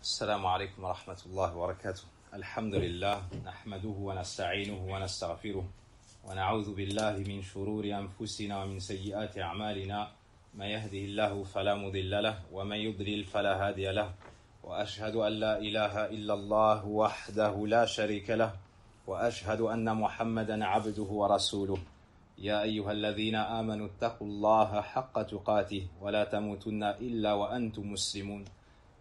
السلام عليكم ورحمة الله وبركاته. الحمد لله نحمده ونستعينه ونستغفره ونعوذ بالله من شرور أنفسنا ومن سيئات أعمالنا. ما يهده الله فلا مضل له ومن يضلل فلا هادي له، وأشهد أن لا إله إلا الله وحده لا شريك له، وأشهد أن محمدا عبده ورسوله. يا أيها الذين آمنوا اتقوا الله حق تقاته ولا تموتن إلا وأنتم مسلمون.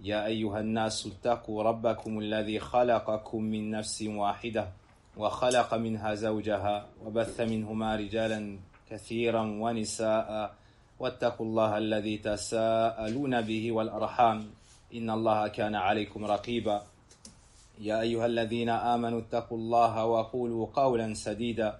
يا أيها الناس اتقوا ربكم الذي خلقكم من نفس واحدة وخلق منها زوجها وبث منهما رجالا كثيرا ونساء، واتقوا الله الذي تساءلون به والأرحام إن الله كان عليكم رقيبا. يا أيها الذين آمنوا اتقوا الله وقولوا قولا سديدا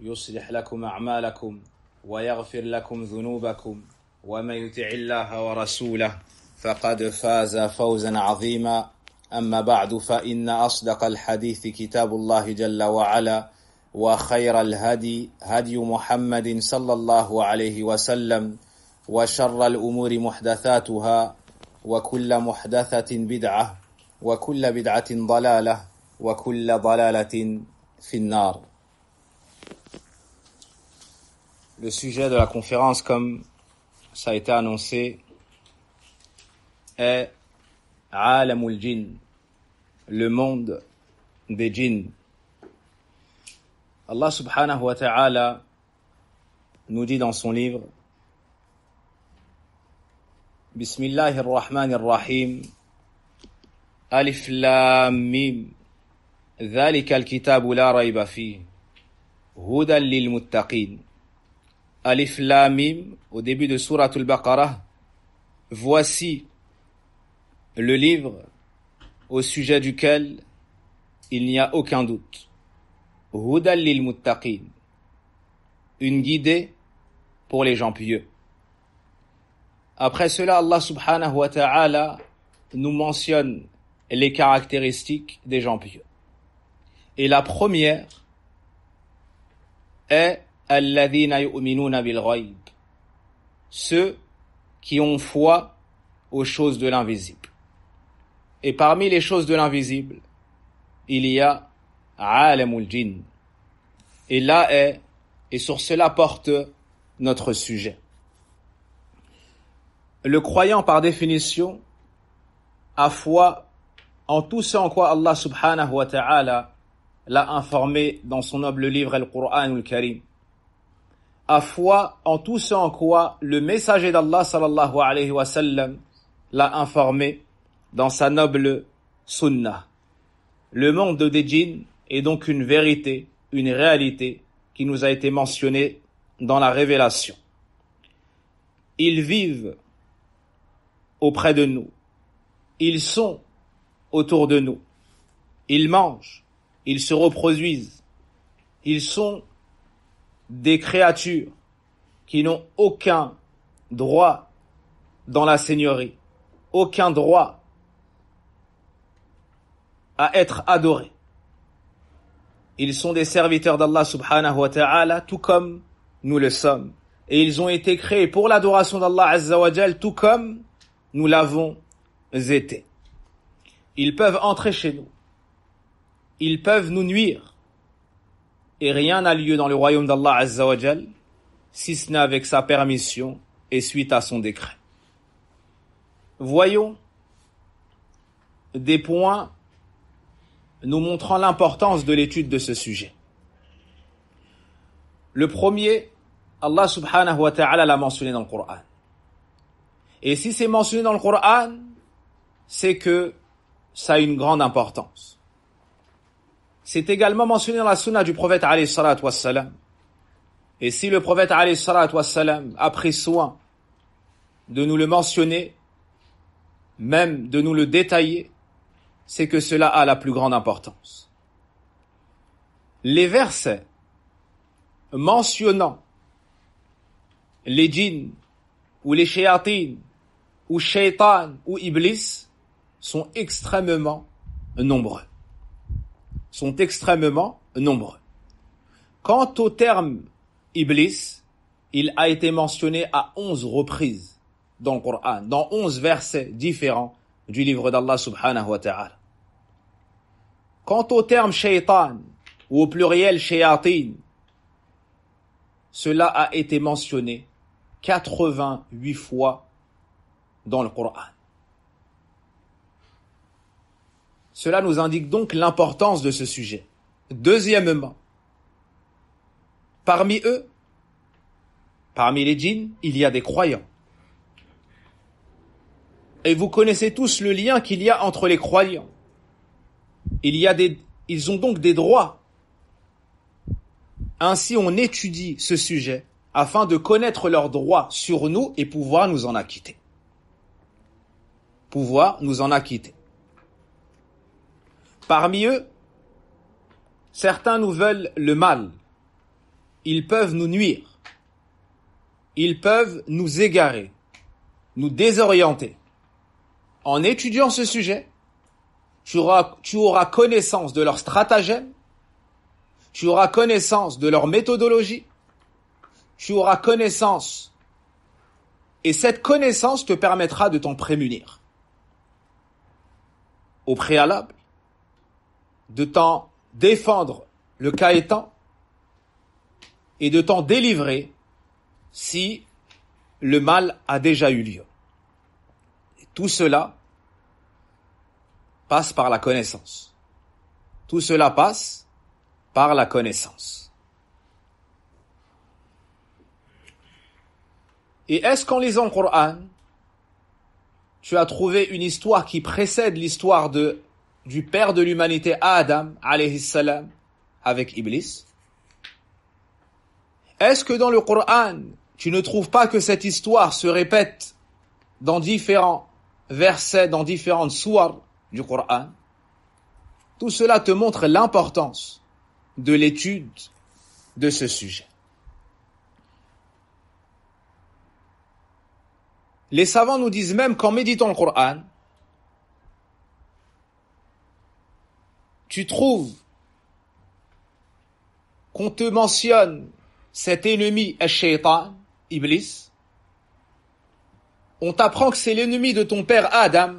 يصلح لكم أعمالكم ويغفر لكم ذنوبكم، ومن يطع الله ورسوله فقد فاز فوزا عظيما. أما بعد، فإن أصدق الحديث كتاب الله جل وعلا، وخير الهدي هدي محمد صلى الله عليه وسلم، وشر الأمور محدثاتها، وكل محدثة بدعة، وكل بدعة ضلالة، وكل ضلالة في النار. Le sujet de la conférence, comme ça a été annoncé, est Alamul Jinn, le monde des djinns. Allah subhanahu wa ta'ala nous dit dans son livre: Bismillahir Rahmanir Rahim, Alif Lam Mim, Dhalika al-kitabu la rayba fihi, Hudan lil muttaqin. Alif Lam Mim, au début de Sourate al-Baqarah, voici le livre au sujet duquel il n'y a aucun doute. Hudan lil muttaqin, une guidée pour les gens pieux. Après cela, Allah subhanahu wa ta'ala nous mentionne les caractéristiques des gens pieux. Et la première est alladhina yu'minuna bil ghayb, ceux qui ont foi aux choses de l'invisible. Et parmi les choses de l'invisible, il y a Alamul Jinn. Et là et sur cela porte notre sujet. Le croyant, par définition, a foi en tout ce en quoi Allah subhanahu wa ta'ala l'a informé dans son noble livre Al-Qur'an al-Karim. A foi en tout ce en quoi le messager d'Allah sallallahu alayhi wa sallam l'a informé dans sa noble sunnah. Le monde des djinns est donc une vérité, une réalité qui nous a été mentionnée dans la révélation. Ils vivent auprès de nous. Ils sont autour de nous. Ils mangent. Ils se reproduisent. Ils sont des créatures qui n'ont aucun droit dans la seigneurie, aucun droit à être adorés. Ils sont des serviteurs d'Allah subhanahu wa ta'ala, tout comme nous le sommes. Et ils ont été créés pour l'adoration d'Allah azza wa jal, tout comme nous l'avons été. Ils peuvent entrer chez nous. Ils peuvent nous nuire. Et rien n'a lieu dans le royaume d'Allah azza wa jal, si ce n'est avec sa permission et suite à son décret. Voyons des points nous montrant l'importance de l'étude de ce sujet. Le premier, Allah subhanahu wa ta'ala l'a mentionné dans le Coran. Et si c'est mentionné dans le Coran, c'est que ça a une grande importance. C'est également mentionné dans la sunna du prophète alayhi salatu wassalam. Et si le prophète alayhi salatu wassalam a pris soin de nous le mentionner, même de nous le détailler, c'est que cela a la plus grande importance. Les versets mentionnant les djinns ou les shayatines ou shaitan ou iblis sont extrêmement nombreux. Quant au terme iblis, il a été mentionné à 11 reprises dans le Coran, dans 11 versets différents du livre d'Allah subhanahu wa ta'ala. Quant au terme shaytan, ou au pluriel shayatin, cela a été mentionné 88 fois dans le Coran. Cela nous indique donc l'importance de ce sujet. Deuxièmement, parmi eux, parmi les djinns, il y a des croyants. Et vous connaissez tous le lien qu'il y a entre les croyants. Ils ont donc des droits. Ainsi, on étudie ce sujet afin de connaître leurs droits sur nous et pouvoir nous en acquitter. Parmi eux, certains nous veulent le mal. Ils peuvent nous nuire. Ils peuvent nous égarer, nous désorienter. En étudiant ce sujet, tu auras connaissance de leurs stratagèmes, tu auras connaissance de leur méthodologie, tu auras connaissance, et cette connaissance te permettra de t'en prémunir. Au préalable, de t'en défendre le cas étant, et de t'en délivrer si le mal a déjà eu lieu. Et tout cela passe par la connaissance. Tout cela passe par la connaissance. Et est-ce qu'en lisant le Coran, tu as trouvé une histoire qui précède l'histoire du père de l'humanité Adam, alayhi salam, avec Iblis? Est-ce que dans le Coran, tu ne trouves pas que cette histoire se répète dans différents versets, dans différentes sourates du Coran? Tout cela te montre l'importance de l'étude de ce sujet. Les savants nous disent même qu'en méditant le Coran, tu trouves qu'on te mentionne cet ennemi, Ash-Shaytan, Iblis. On t'apprend que c'est l'ennemi de ton père Adam,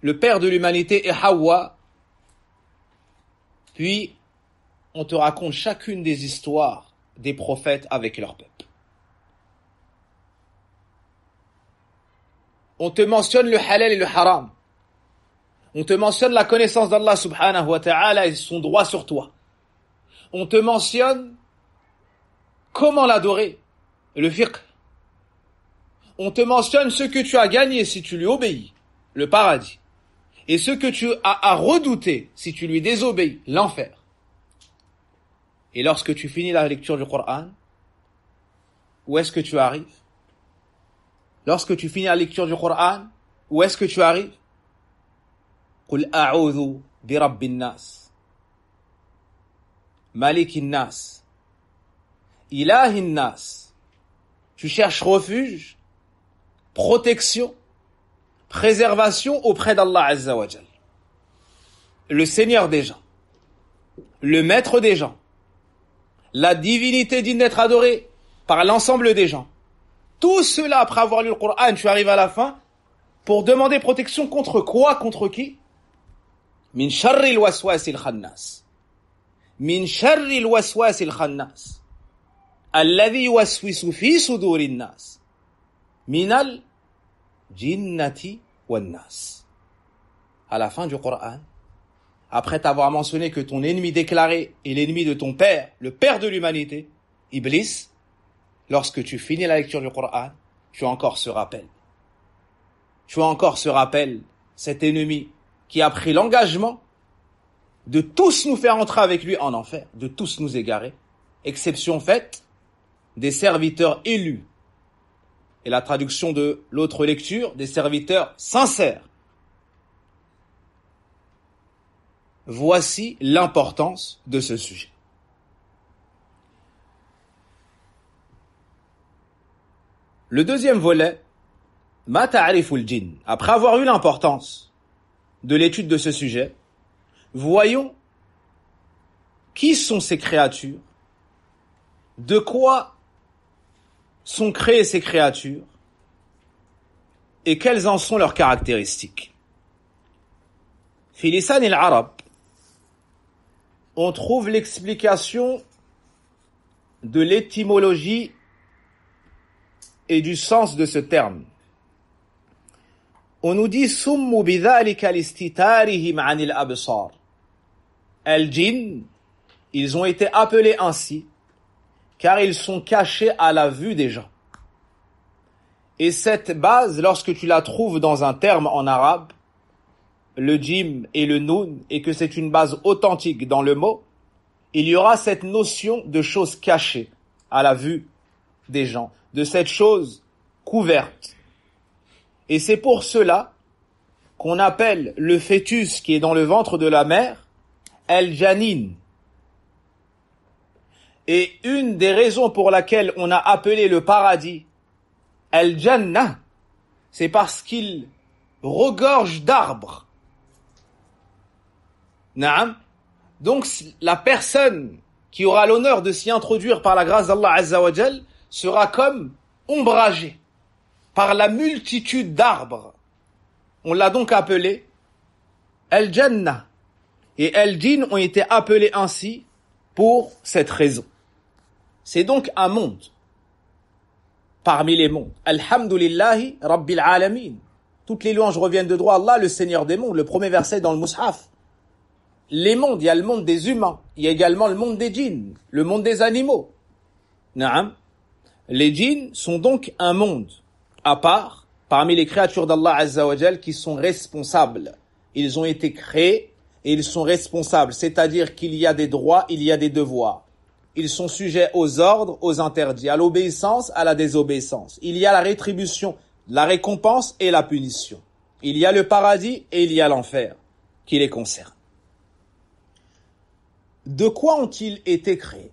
le père de l'humanité, et Hawa. Puis, on te raconte chacune des histoires des prophètes avec leur peuple. On te mentionne le halal et le haram. On te mentionne la connaissance d'Allah subhanahu wa ta'ala et son droit sur toi. On te mentionne comment l'adorer, le fiqh. On te mentionne ce que tu as gagné si tu lui obéis, le paradis. Et ce que tu as à redouter si tu lui désobéis, l'enfer. Et lorsque tu finis la lecture du Coran, où est-ce que tu arrives? Lorsque tu finis la lecture du Coran, où est-ce que tu arrives? قل أعوذ برب الناس مالك الناس إله الناس. Tu cherches refuge, protection, préservation auprès d'Allah Azza wa Jal, le Seigneur des gens, le Maître des gens, la divinité digne d'être adorée par l'ensemble des gens. Tout cela, après avoir lu le Coran, tu arrives à la fin pour demander protection contre quoi? Contre qui? Min sharril waswasil khannas. Min sharril waswasil khannas. Alladhi yuwaswisu fi sudurin nas. Minal jinnati wan nas. À la fin du Coran, après t'avoir mentionné que ton ennemi déclaré est l'ennemi de ton père, le père de l'humanité, Iblis, lorsque tu finis la lecture du Coran, tu as encore ce rappel. Tu as encore ce rappel, cet ennemi qui a pris l'engagement de tous nous faire entrer avec lui en enfer, de tous nous égarer, exception faite des serviteurs élus. Et la traduction de l'autre lecture, des serviteurs sincères. Voici l'importance de ce sujet. Le deuxième volet, Ma ta'riful jinn. Après avoir eu l'importance de l'étude de ce sujet, voyons qui sont ces créatures, de quoi sont créées ces créatures, et quelles en sont leurs caractéristiques. Fi lisan al-arab, on trouve l'explication de l'étymologie et du sens de ce terme. On nous dit summu bidhalika listitarihim anil absar. Al-jinn, ils ont été appelés ainsi car ils sont cachés à la vue des gens. Et cette base, lorsque tu la trouves dans un terme en arabe, le jim et le noun, et que c'est une base authentique dans le mot, il y aura cette notion de chose cachée à la vue des gens, de cette chose couverte. Et c'est pour cela qu'on appelle le fœtus qui est dans le ventre de la mère el-janin. Et une des raisons pour laquelle on a appelé le paradis el-jannah, c'est parce qu'il regorge d'arbres. Naam. Donc la personne qui aura l'honneur de s'y introduire par la grâce d'Allah Azza wa Jal sera comme ombragée par la multitude d'arbres. On l'a donc appelé el-jannah. Et el-jinn ont été appelés ainsi pour cette raison. C'est donc un monde parmi les mondes. Alhamdulillahi Rabbil Alamin. Toutes les louanges reviennent de droit à Allah, le Seigneur des mondes. Le premier verset dans le Mus'haf. Les mondes, il y a le monde des humains. Il y a également le monde des djinns, le monde des animaux. Naam. Les djinns sont donc un monde à part parmi les créatures d'Allah Azza wa Jal qui sont responsables. Ils ont été créés et ils sont responsables. C'est-à-dire qu'il y a des droits, il y a des devoirs. Ils sont sujets aux ordres, aux interdits, à l'obéissance, à la désobéissance. Il y a la rétribution, la récompense et la punition. Il y a le paradis et il y a l'enfer qui les concerne. De quoi ont-ils été créés?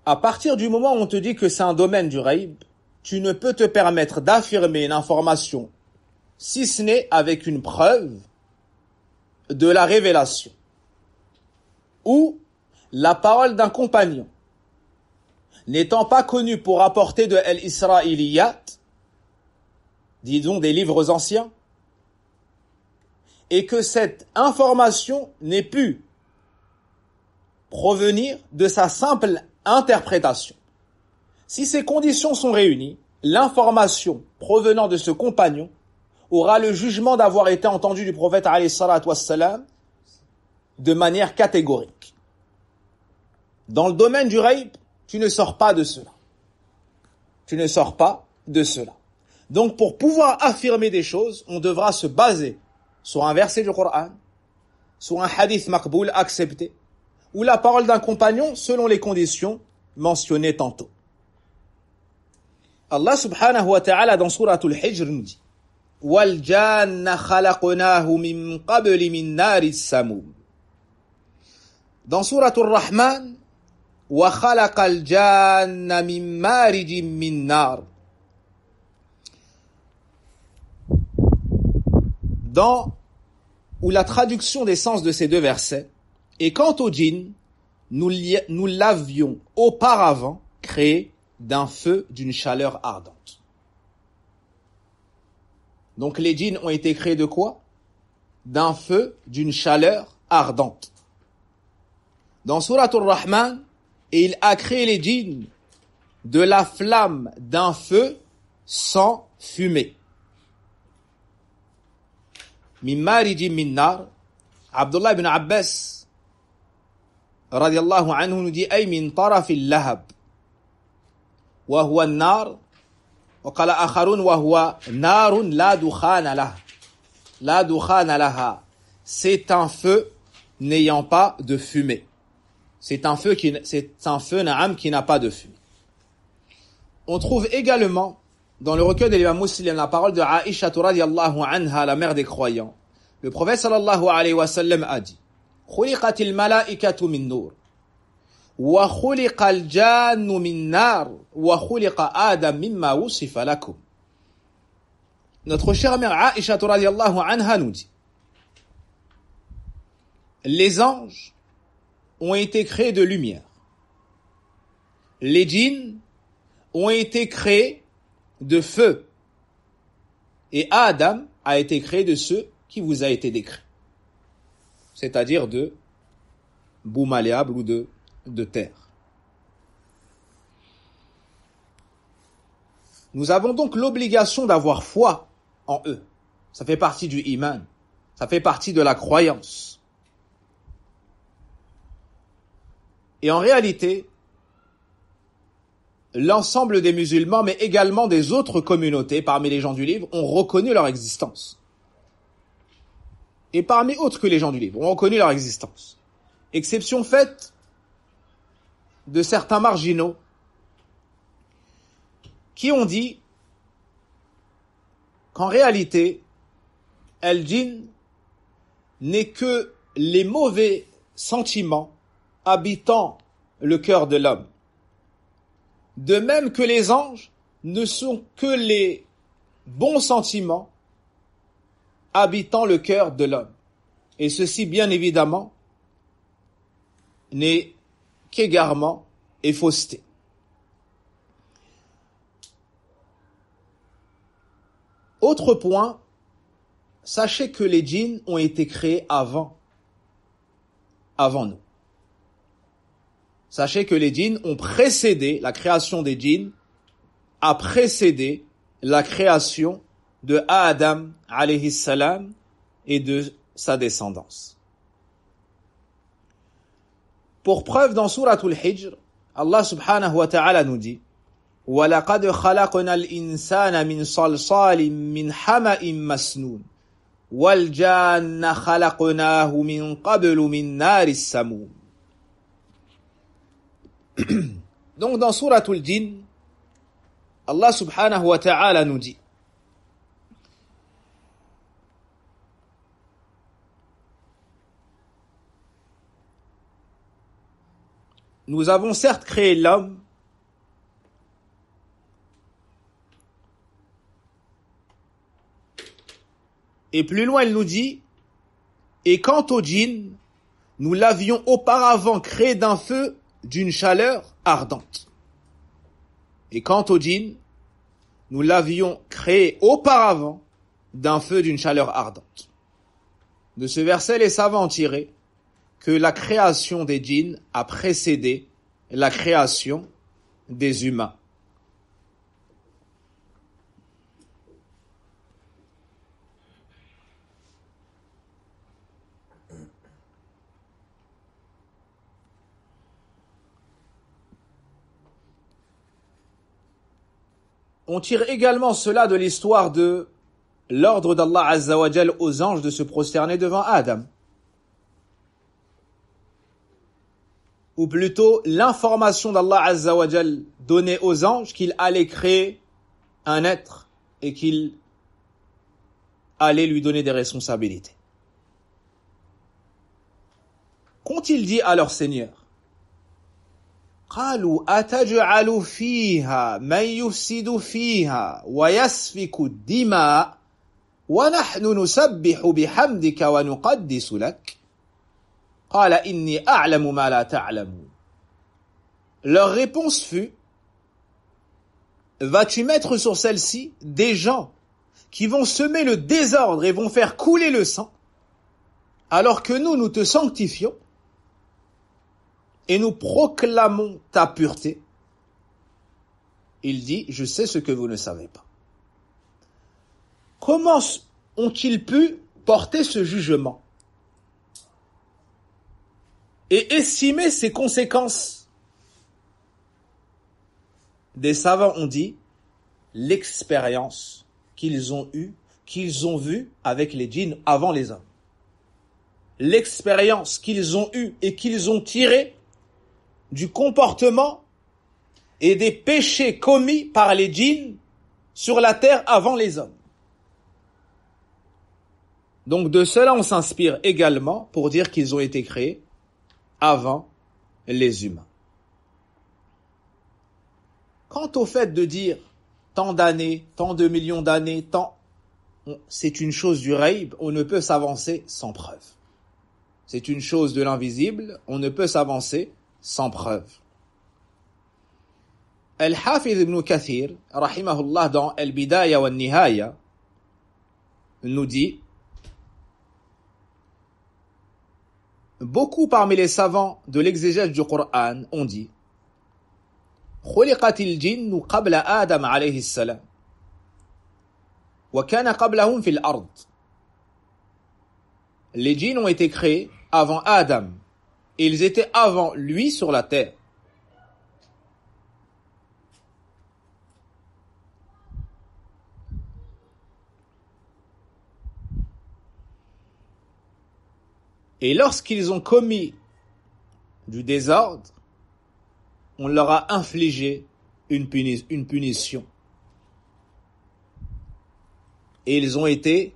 À partir du moment où on te dit que c'est un domaine du ghaib, tu ne peux te permettre d'affirmer une information, si ce n'est avec une preuve de la révélation ou la parole d'un compagnon, n'étant pas connu pour apporter de al-Isra'iliyat, disons des livres anciens, et que cette information n'ait pu provenir de sa simple interprétation. Si ces conditions sont réunies, l'information provenant de ce compagnon aura le jugement d'avoir été entendue du prophète alayhi salatu wassalam de manière catégorique. Dans le domaine du ghaib, tu ne sors pas de cela. Tu ne sors pas de cela. Donc pour pouvoir affirmer des choses, on devra se baser sur un verset du Coran, sur un hadith maqboul accepté, ou la parole d'un compagnon selon les conditions mentionnées tantôt. Allah subhanahu wa ta'ala dans Suratul Hijr nous dit wal janna khalaqnahu min qabli min nari samum. Dans Suratul Rahman wa khalaqal janna min marijin min nar. Où la traduction des sens de ces deux versets est quant au djinn, nous l'avions auparavant créé d'un feu d'une chaleur ardente. Donc les djinns ont été créés de quoi? D'un feu d'une chaleur ardente. Dans Suratul Rahman, il a créé les djinns de la flamme d'un feu sans fumée. Min marijin min nar. Abdullah ibn Abbas radiyallahu anhu nous dit ay min tarafil lahab wa huwa an-nar wa qala akharun wa huwa narun la dukhana laha. La dukhana laha. C'est un feu n'ayant pas de fumée. C'est un feu na'am qui n'a pas de fumée. On trouve également dans le recueil de l'imam Muslim la parole de Aïcha radiyallahu anha, la mère des croyants. Le prophète sallallahu alayhi wa sallam a dit khuliqatil malaikatu min nur wa khuliqal jannu min nar wa khuliqa adam mimma wusifa lakum. Notre chère mère Aïcha radiyallahu anha nous dit les anges ont été créés de lumière. Les djinns ont été créés de feu. Et Adam a été créé de ce qui vous a été décrit. C'est-à-dire de boue malléable ou de terre. Nous avons donc l'obligation d'avoir foi en eux. Ça fait partie du iman. Ça fait partie de la croyance. Et en réalité, l'ensemble des musulmans, mais également des autres communautés parmi les gens du livre, ont reconnu leur existence. Et parmi autres que les gens du livre, ont reconnu leur existence. Exception faite de certains marginaux qui ont dit qu'en réalité, El-Jinn n'est que les mauvais sentiments habitant le cœur de l'homme. De même que les anges ne sont que les bons sentiments habitant le cœur de l'homme. Et ceci, bien évidemment, n'est qu'égarement et fausseté. Autre point, sachez que les djinns ont été créés avant nous. Sachez que les djinns ont précédé, la création des djinns a précédé la création de Adam alayhi salam et de sa descendance. Pour preuve, dans Souratul Hijr, Allah subhanahu wa ta'ala nous dit وَلَقَدْ خَلَقْنَا الْإِنسَانَ مِنْ صَلْصَالٍ مِنْ حَمَإٍ مَسْنُونٍ وَالْجَانَّ خَلَقْنَاهُ مِنْ قَبْلُ مِنْ نَارِ السَّمُومِ. Donc dans Souratul Jinn, Allah subhanahu wa ta'ala nous dit nous avons certes créé l'homme et plus loin il nous dit et quant au djinn, nous l'avions auparavant créé d'un feu d'une chaleur ardente. Et quant au djinn, nous l'avions créé auparavant d'un feu d'une chaleur ardente. De ce verset, les savants ont tiré que la création des djinns a précédé la création des humains. On tire également cela de l'histoire de l'ordre d'Allah Azza wa Jal aux anges de se prosterner devant Adam. Ou plutôt l'information d'Allah Azza wa Jal donnée aux anges qu'il allait créer un être et qu'il allait lui donner des responsabilités. Qu'ont-ils dit à leur Seigneur? قالوا أتجعل فيها من يفسد فيها ويسفك الدماء ونحن نسبح بحمدك ونقدس لك قال إني أعلم ما لا تعلمون. Leur réponse fut: vas-tu mettre sur celle-ci des gens qui vont semer le désordre et vont faire couler le sang alors que nous te sanctifions et nous proclamons ta pureté? Il dit: je sais ce que vous ne savez pas. Comment ont-ils pu porter ce jugement et estimer ses conséquences? Des savants ont dit l'expérience qu'ils ont vue avec les djinns avant les hommes. L'expérience qu'ils ont eue et qu'ils ont tirée du comportement et des péchés commis par les djinns sur la terre avant les hommes. Donc de cela on s'inspire également pour dire qu'ils ont été créés avant les humains. Quant au fait de dire tant d'années, tant de millions d'années, c'est une chose du ghaib, on ne peut s'avancer sans preuve. C'est une chose de l'invisible, on ne peut s'avancer sans preuve. Al-Hafiz ibn Kathir, rahimahullah, dans Al-Bidaya wa Nihaya, nous dit: beaucoup parmi les savants de l'exégèse du Coran ont dit: خلقت الجن قبل آدم عليه السلام وكان قبلهم في الأرض. Les djinns ont été créés avant Adam et ils étaient avant lui sur la terre. Et lorsqu'ils ont commis du désordre, on leur a infligé une punition. Et ils ont été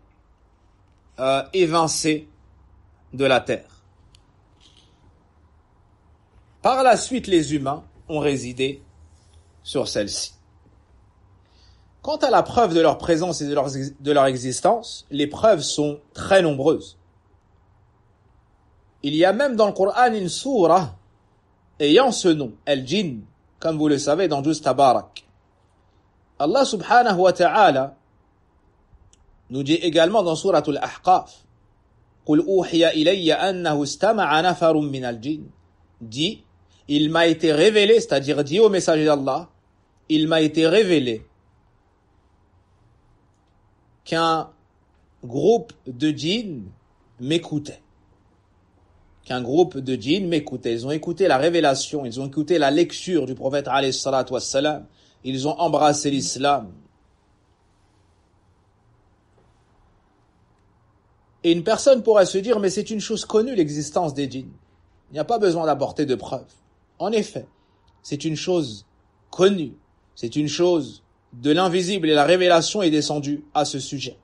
évincés de la terre. Par la suite, les humains ont résidé sur celle-ci. Quant à la preuve de leur présence et de leur existence, les preuves sont très nombreuses. Il y a même dans le Coran une sourate ayant ce nom, Al-Jinn, comme vous le savez dans Juz Tabarak. Allah subhanahu wa ta'ala nous dit également dans Sourate Al-Ahqaf: قُلْ أُوحِيَ إِلَيَّ أَنَّهُ اسْتَمَعَ نَفَرٌ مِنَ الْجِنِّ. Dit, il m'a été révélé, c'est-à-dire dit au messager d'Allah, il m'a été révélé qu'un groupe de djinns m'écoutait. Qu'un groupe de djinns m'écoutait. Ils ont écouté la révélation, ils ont écouté la lecture du prophète alayhi salatu wassalam, ils ont embrassé l'islam. Et une personne pourrait se dire, mais c'est une chose connue l'existence des djinns. Il n'y a pas besoin d'apporter de preuves. En effet, c'est une chose connue, c'est une chose de l'invisible et la révélation est descendue à ce sujet,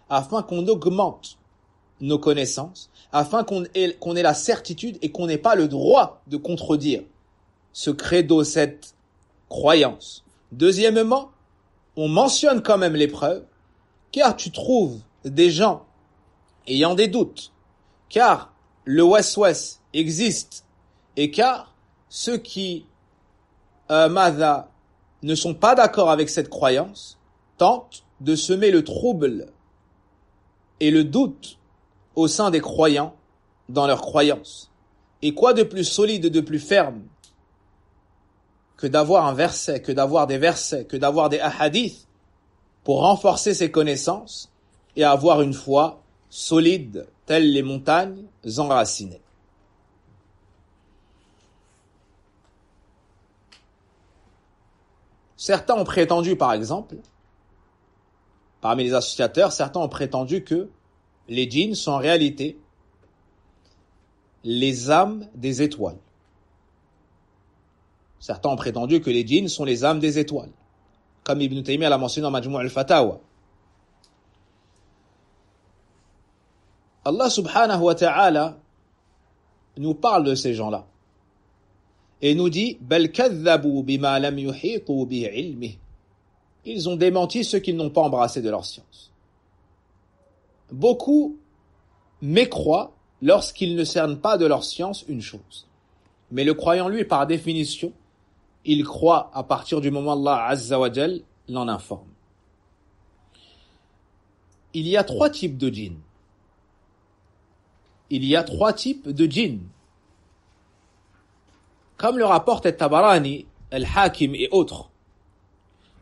afin qu'on augmente nos connaissances, afin qu'on ait la certitude et qu'on n'ait pas le droit de contredire ce credo, cette croyance. Deuxièmement, on mentionne quand même les preuves, car tu trouves des gens ayant des doutes, car le waswas existe, et car ceux qui ne sont pas d'accord avec cette croyance tentent de semer le trouble et le doute au sein des croyants dans leur croyance. Et quoi de plus solide, de plus ferme que d'avoir un verset, que d'avoir des versets, que d'avoir des hadiths pour renforcer ses connaissances et avoir une foi solide, telles les montagnes enracinées. Certains ont prétendu, par exemple, parmi les associateurs, certains ont prétendu que les djinns sont en réalité les âmes des étoiles. Certains ont prétendu que les djinns sont les âmes des étoiles, comme Ibn Taymiyyah l'a mentionné dans Majmou' al-Fatawa. Allah subhanahu wa ta'ala nous parle de ces gens-là et nous dit bal kadhabu bima lam yuhitu bi ilmihi. Ils ont démenti ceux qu'ils n'ont pas embrassé de leur science. Beaucoup mécroient lorsqu'ils ne cernent pas de leur science une chose. Mais le croyant, lui, par définition, il croit à partir du moment où Allah Azza wa Jal l'en informe. Il y a 3 types de djinns. Il y a 3 types de djinns. Comme le rapporte Al-Tabarani, Al-Hakim et autres,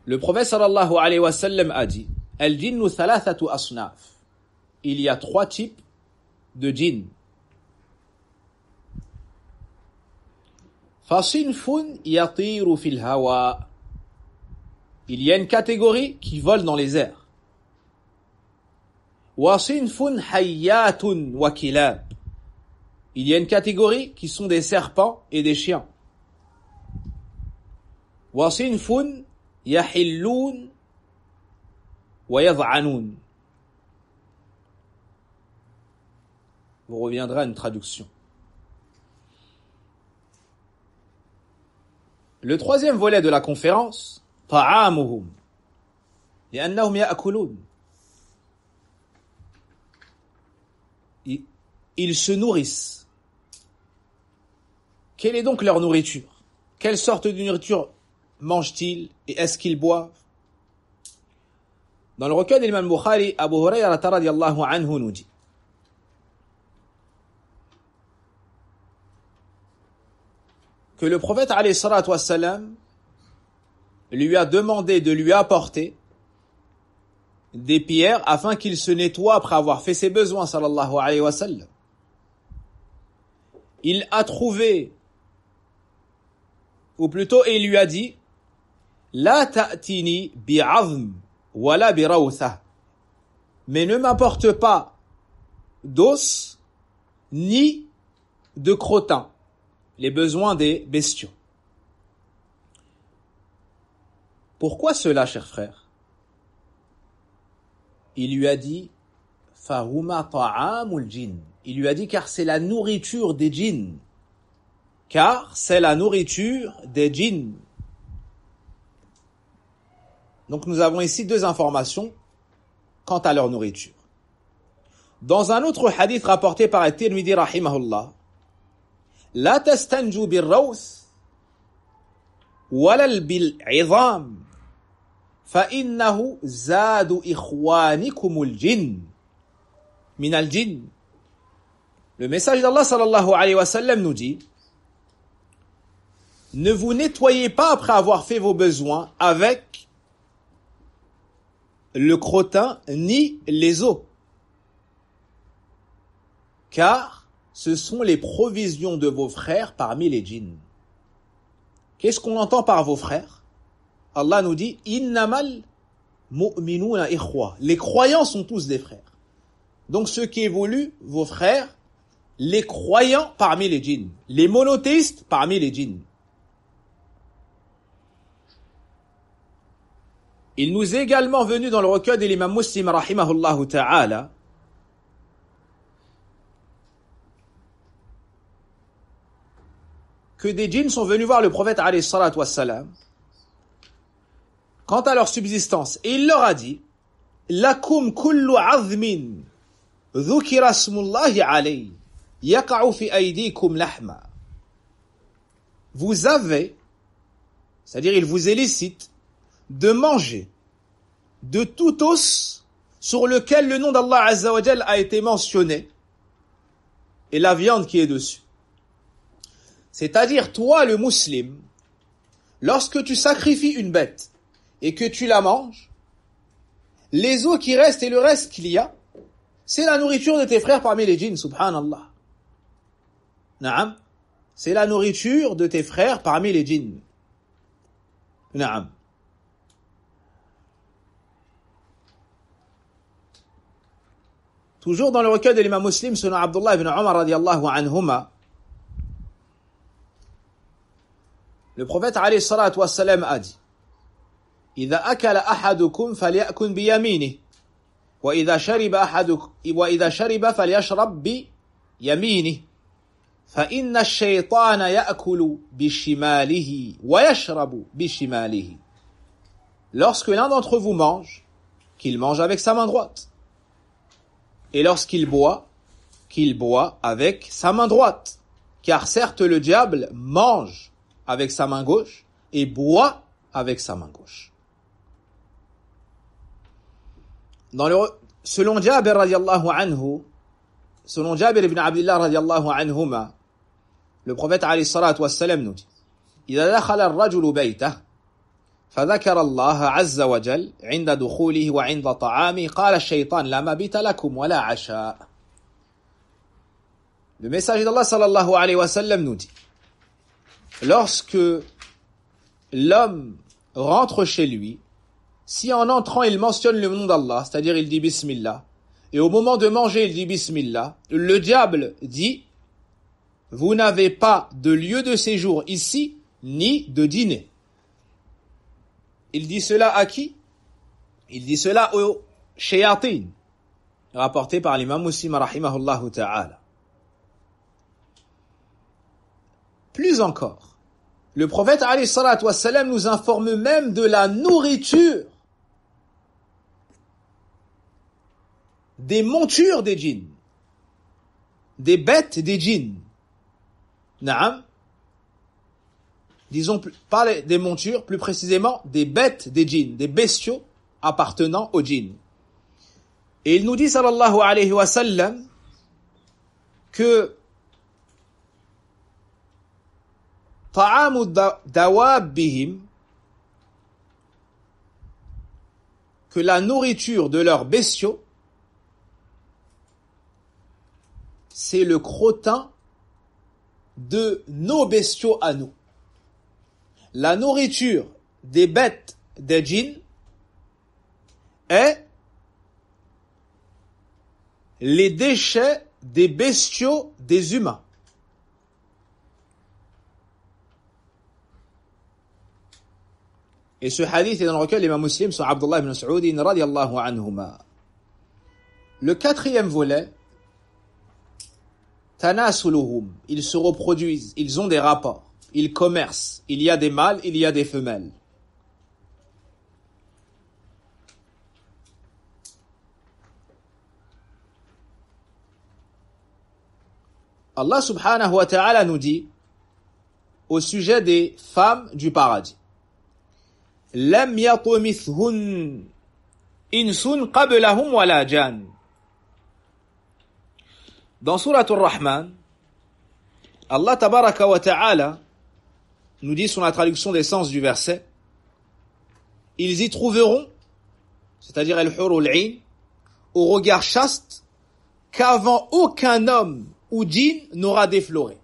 le prophète sallallahu alayhi wa sallam a dit Al-jinnu thalathatu asnaf. Il y a 3 types de djinns. Fasinfun yatiru fil hawa. Il y a une catégorie qui vole dans les airs. Wasinfun hayyatun wa kilab. Il y a une catégorie qui sont des serpents et des chiens. Wasinfun yahillun wa yad'anun. Vous reviendrez à une traduction. Le 3e volet de la conférence, ta'amuhum, li'annahum ya'kulun. Ils se nourrissent. Quelle est donc leur nourriture? Quelle sorte de nourriture mangent-ils et est-ce qu'ils boivent? Dans le recueil de l'imam Bukhari, Abu Hurayra radiyallahu anhu nous dit que le prophète alayhi salatu wassalam lui a demandé de lui apporter des pierres afin qu'il se nettoie après avoir fait ses besoins sallallahu alayhi wa sallam. Il a trouvé, ou plutôt il lui a dit, la ta'tini bi'azm wala birawtha, mais ne m'apporte pas d'os ni de crottin, les besoins des bestiaux. Pourquoi cela, cher frère? Il lui a dit fahuma ta'amul jinn. Il lui a dit car c'est la nourriture des djinns. Car c'est la nourriture des djinns. Donc nous avons ici deux informations quant à leur nourriture. Dans un autre hadith rapporté par At-Tirmidhi rahimahullah, la tastanju bil-rawth wala bil-'idham fa innahu zadu ikhwanikumul jinn min al-jinn. Le message d'Allah sallallahu alayhi wa sallam nous dit: ne vous nettoyez pas après avoir fait vos besoins avec le crottin ni les os, car ce sont les provisions de vos frères parmi les djinns. Qu'est-ce qu'on entend par vos frères? Allah nous dit innamal mu'minuna ikhwa. Les croyants sont tous des frères. Donc ce qui évolue, vos frères, les croyants parmi les djinns, les monothéistes parmi les djinns. Il nous est également venu dans le recueil de l'imam Muslim rahimahullahu ta'ala que des djinns sont venus voir le prophète alayhi salatu wassalam quant à leur subsistance et il leur a dit lakum kullu azmin dhukira smullahi alayhi yaqa'u fi aydikum lahma. Vous avez, c'est-à-dire il vous est licite de manger de tout os sur lequel le nom d'Allah Azza wa Jal a été mentionné et la viande qui est dessus. C'est-à-dire toi le musulman, lorsque tu sacrifies une bête et que tu la manges, les os qui restent et le reste qu'il y a, c'est la nourriture de tes frères parmi les djinns, subhanallah. Naam, c'est la nourriture de tes frères parmi les djinns. Naam. Toujours dans le recueil de l'imam Muslim, selon Abdullah ibn Umar radiyallahu anhuma, le prophète alayhi salatu wassalam a dit: إذا أكل أحدكم فليأكل بيمينه وإذا شرب فليشرب بيمينه فإن الشيطان يأكل بشماله ويشرب بشماله. Lorsque l'un d'entre vous mange, qu'il mange avec sa main droite. Et lorsqu'il boit, qu'il boit avec sa main droite. Car certes le diable mange avec sa main gauche et boit avec sa main gauche. Selon Jabir radiallahu anhu, selon Jabir ibn Abdullah radiallahu anhuma, le prophète alayhi salatu wassalam nous dit: إذا دخل الرجل بيته فذكر الله عز وجل عند دخوله وعند طعامه قال الشيطان لا مبيت لكم ولا عشاء. Le messager d'Allah sallallahu alayhi wa sallam nous dit: lorsque l'homme rentre chez lui, si en entrant il mentionne le nom d'Allah, c'est-à-dire il dit Bismillah, et au moment de manger il dit Bismillah, le diable dit: vous n'avez pas de lieu de séjour ici, ni de dîner. Il dit cela à qui? Il dit cela aux shayatin, rapporté par l'imam Muslim rahimahullahu ta'ala. Plus encore, le prophète alayhi salatu wassalam nous informe même de la nourriture des montures des djinns, des bêtes des djinns. Naam. disons pas des montures, plus précisément des bêtes des djinns, des bestiaux appartenant aux djinns. Et il nous dit sallallahu alayhi wa sallam que ta'amu dawabbihim, que la nourriture de leurs bestiaux, c'est le crottin de nos bestiaux à nous. La nourriture des bêtes des djinns est les déchets des bestiaux des humains. Et ce hadith est dans le recueil l'imam Muslim sur Abdullah ibn Mas'ud radiyallahu anhuma. Le quatrième volet, tanasuluhum, ils se reproduisent, ils ont des rapports, ils commercent, il y a des mâles, il y a des femelles. Allah subhanahu wa ta'ala nous dit au sujet des femmes du paradis: Lam yatumithhun insun qablahum wala jan. Dans Surat Ar-Rahman, Allah tabaraka wa ta'ala nous dit sur la traduction des sens du verset: ils y trouveront, c'est-à-dire al-hurul 'ain, au regard chaste, qu'avant aucun homme ou djinn n'aura défloré.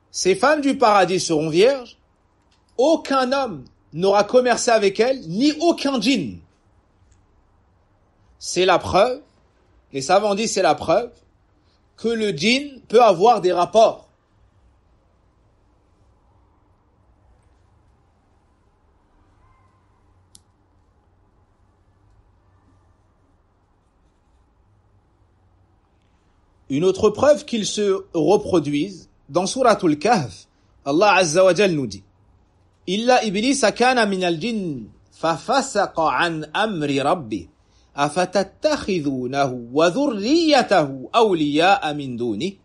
Ces femmes du paradis seront vierges, aucun homme n'aura commercé avec elles, ni aucun djinn. C'est la preuve, les savants disent c'est la preuve, que le djinn peut avoir des rapports. Une autre preuve qu'ils se reproduisent, dans Suratul Kahf, Allah Azza wa Jal nous dit: Illa Iblisa kana min al-jinn fafasaqa an amri rabbi afatattakhidhunahu wa dhurriyyatahu awliya'a min duni.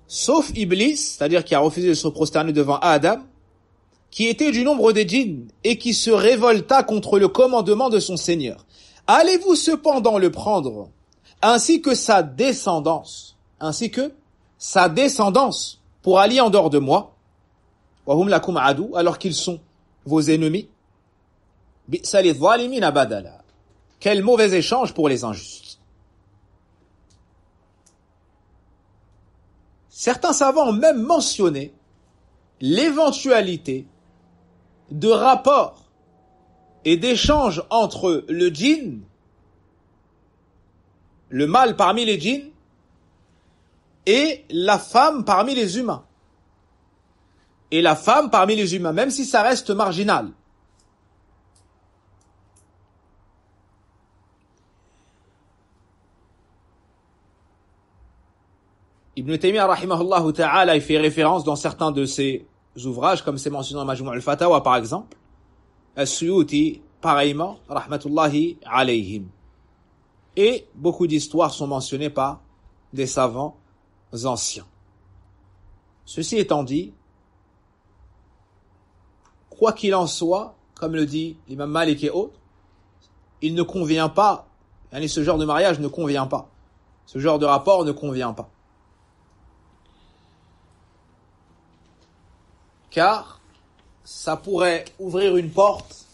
Sauf Iblis, c'est-à-dire qui a refusé de se prosterner devant Adam, qui était du nombre des djinns et qui se révolta contre le commandement de son Seigneur. Allez-vous cependant le prendre, ainsi que sa descendance, pour allier en dehors de moi, wahum lakum adu, alors qu'ils sont vos ennemis? Bi'sa lidh-dhalimina badala. Quel mauvais échange pour les injustes. Certains savants ont même mentionné l'éventualité de rapports et d'échanges entre le djinn, le mâle parmi les djinns, et la femme parmi les humains. Et la femme parmi les humains, même si ça reste marginal. Ibn Taymiyyah rahimahullah ta'ala, il fait référence dans certains de ses ouvrages, comme c'est mentionné dans Majmu' al-Fatawa par exemple, As-Suyuti pareillement, rahmatullahi alayhim. Et beaucoup d'histoires sont mentionnées par des savants anciens. Ceci étant dit, quoi qu'il en soit, comme le dit l'imam Malik et autres, il ne convient pas, ce genre de mariage ne convient pas, ce genre de rapport ne convient pas. Car ça pourrait ouvrir une porte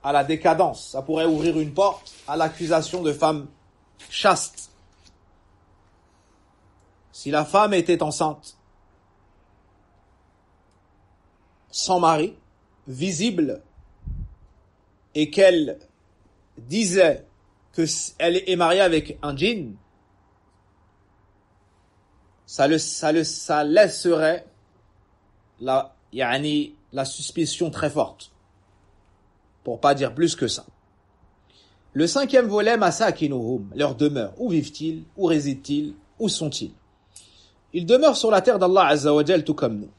à la décadence, ça pourrait ouvrir une porte à l'accusation de femmes chastes. Si la femme était enceinte, sans mari, visible, et qu'elle disait qu'elle est mariée avec un djinn, ça laisserait la suspicion très forte, pour pas dire plus que ça. Le cinquième volet, masakinuhum, leur demeure. Où vivent-ils? Où résident-ils? Où sont-ils? Ils demeurent sur la terre d'Allah Azza wa Jal, tout comme nous.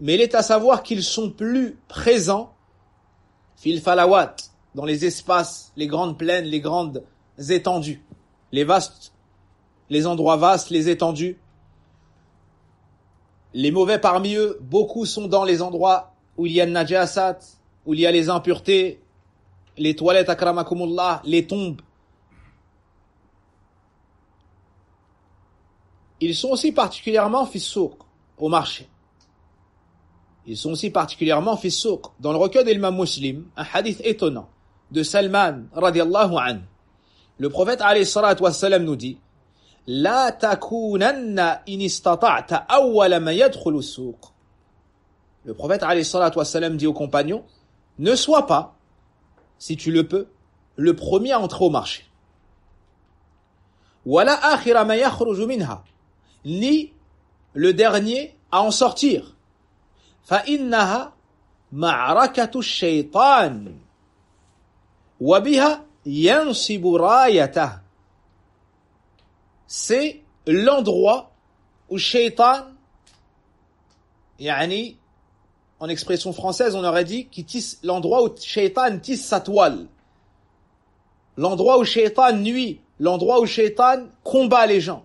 Mais il est à savoir qu'ils sont plus présents fil falawat, dans les espaces, les grandes plaines, les grandes étendues, les vastes, les endroits vastes, les étendues. Les mauvais parmi eux, beaucoup sont dans les endroits où il y a le najasat, où il y a les impuretés, les toilettes akramakumullah, les tombes. Ils sont aussi particulièrement fi souq, au marché. Ils sont aussi particulièrement fi souq. Dans le recueil de l'imam Muslim, un hadith étonnant de Salman radiallahu anhu. Le prophète alayhi salatu wassalam nous dit: La takunanna in istata'ta awwala ma yadkhulu as-suq. Le prophète alayhi salatu wassalam dit aux compagnons: ne sois pas, si tu le peux, le premier à entrer au marché. Wala akhira ma yakhruju minha, ni le dernier à en sortir. Fa innaha ma'rakatu ash-shaytan wa biha yansibu rayatah. C'est l'endroit où Shaitan, yani, en expression française, on aurait dit qu'il tisse, l'endroit où Shaitan tisse sa toile. L'endroit où Shaitan nuit, l'endroit où Shaitan combat les gens.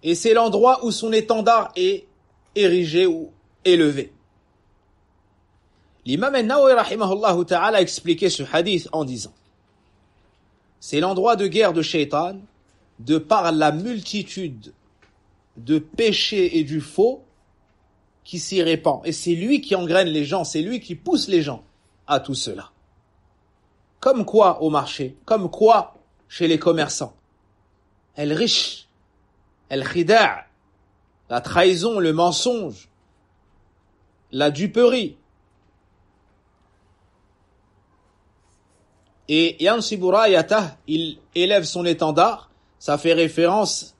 Et c'est l'endroit où son étendard est érigé ou élevé. L'imam al-Nawawi rahimahullah ta'ala a expliqué ce hadith en disant: c'est l'endroit de guerre de Shaitan, de par la multitude de péchés et du faux qui s'y répand. Et c'est lui qui engraine les gens, c'est lui qui pousse les gens à tout cela. Comme quoi au marché, comme quoi chez les commerçants. El riche, el khida', la trahison, le mensonge, la duperie. Et yansibu rayatah, il élève son étendard, ça fait référence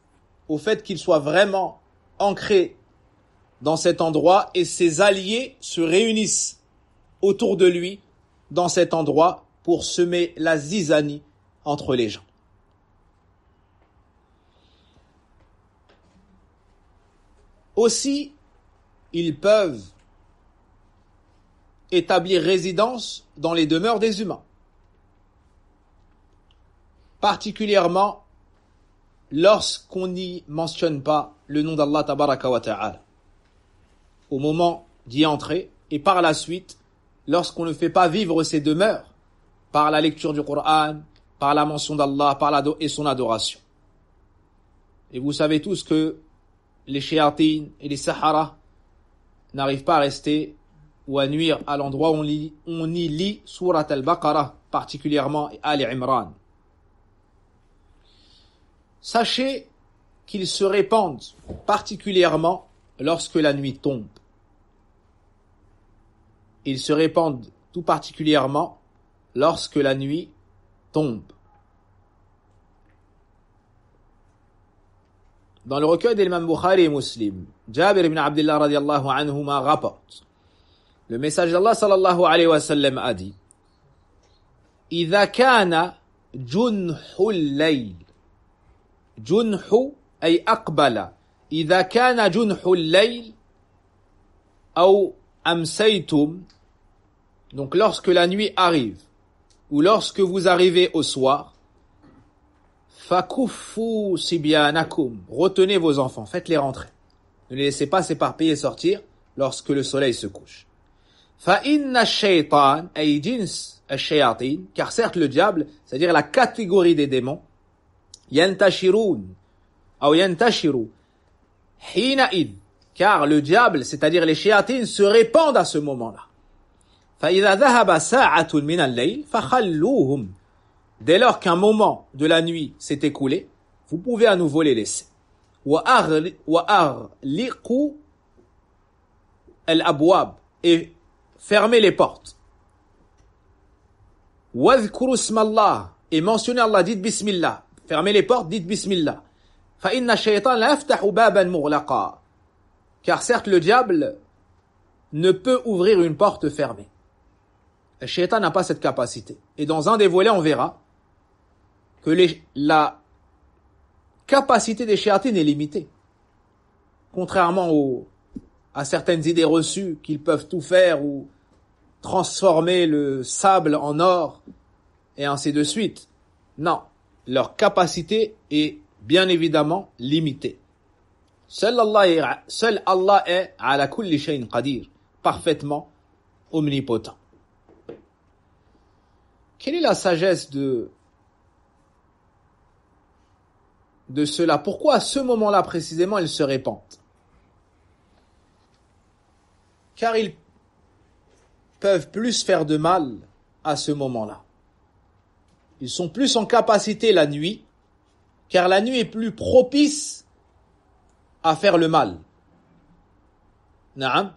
au fait qu'il soit vraiment ancré dans cet endroit et ses alliés se réunissent autour de lui dans cet endroit pour semer la zizanie entre les gens. Aussi, ils peuvent établir résidence dans les demeures des humains, particulièrement lorsqu'on n'y mentionne pas le nom d'Allah tabaraka wa ta'ala au moment d'y entrer, et par la suite lorsqu'on ne fait pas vivre ces demeures par la lecture du Coran, par la mention d'Allah, et son adoration. Et vous savez tous que les shayatines et les saharas n'arrivent pas à rester ou à nuire à l'endroit où on y lit Surat al-Baqarah, particulièrement Ali Imran. Sachez qu'ils se répandent particulièrement lorsque la nuit tombe. Ils se répandent tout particulièrement lorsque la nuit tombe. Dans le recueil de l'imam Bukhari et Muslim, Jabir ibn Abdullah radiallahu anhuma rapporte: le message d'Allah sallallahu alayhi wa sallam a dit: إذا كان جنح الليل جنح أي أقبل إذا كان جنح الليل أو أمسيتم, donc lorsque la nuit arrive ou lorsque vous arrivez au soir, fakuffu sibyanakum, retenez vos enfants, faites-les rentrer, ne les laissez pas s'éparpiller et sortir lorsque le soleil se couche. Fa inna shaytan ay jins ash-shayatin, car certes le diable, c'est-à-dire la catégorie des démons, yantashirun ou yantashiru hina id, car le diable, c'est-à-dire les shayatines, se répandent à ce moment-là. Fa idha dhahaba sa'atun min al-layl fakhalluhum, dès lors qu'un moment de la nuit s'est écoulé, vous pouvez à nouveau les laisser. Wa arliqu al-abwab, et fermez les portes. Wadhkuru ismallah, et mentionnez Allah, dites bismillah. Fermez les portes, dites bismillah. Fa inna shaytan la yaftahu baban mughlaqa, car certes le diable ne peut ouvrir une porte fermée. Le shaytan n'a pas cette capacité. Et dans un des volets, on verra que la capacité des shayatines est limitée. Contrairement à certaines idées reçues qu'ils peuvent tout faire ou transformer le sable en or et ainsi de suite. Non, leur capacité est bien évidemment limitée. Seul Allah est ala kulli shay'in qadir, parfaitement omnipotent. Quelle est la sagesse de cela? Pourquoi à ce moment-là précisément ils se répandent? Car ils peuvent plus faire de mal à ce moment-là. Ils sont plus en capacité la nuit, car la nuit est plus propice à faire le mal. Naam.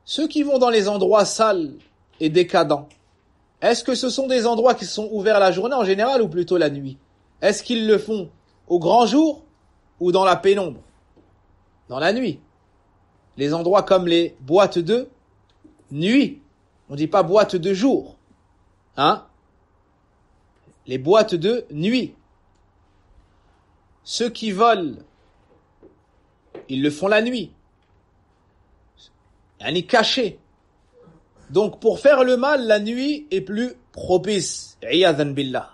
Ceux qui vont dans les endroits sales et décadents, est-ce que ce sont des endroits qui sont ouverts la journée en général ou plutôt la nuit? Est-ce qu'ils le font au grand jour ou dans la pénombre? Dans la nuit. Les endroits comme les boîtes de nuit. On ne dit pas boîte de jour. Hein? Les boîtes de nuit. Ceux qui volent, ils le font la nuit. Yani caché. Donc pour faire le mal, la nuit est plus propice. Iyadhan billah.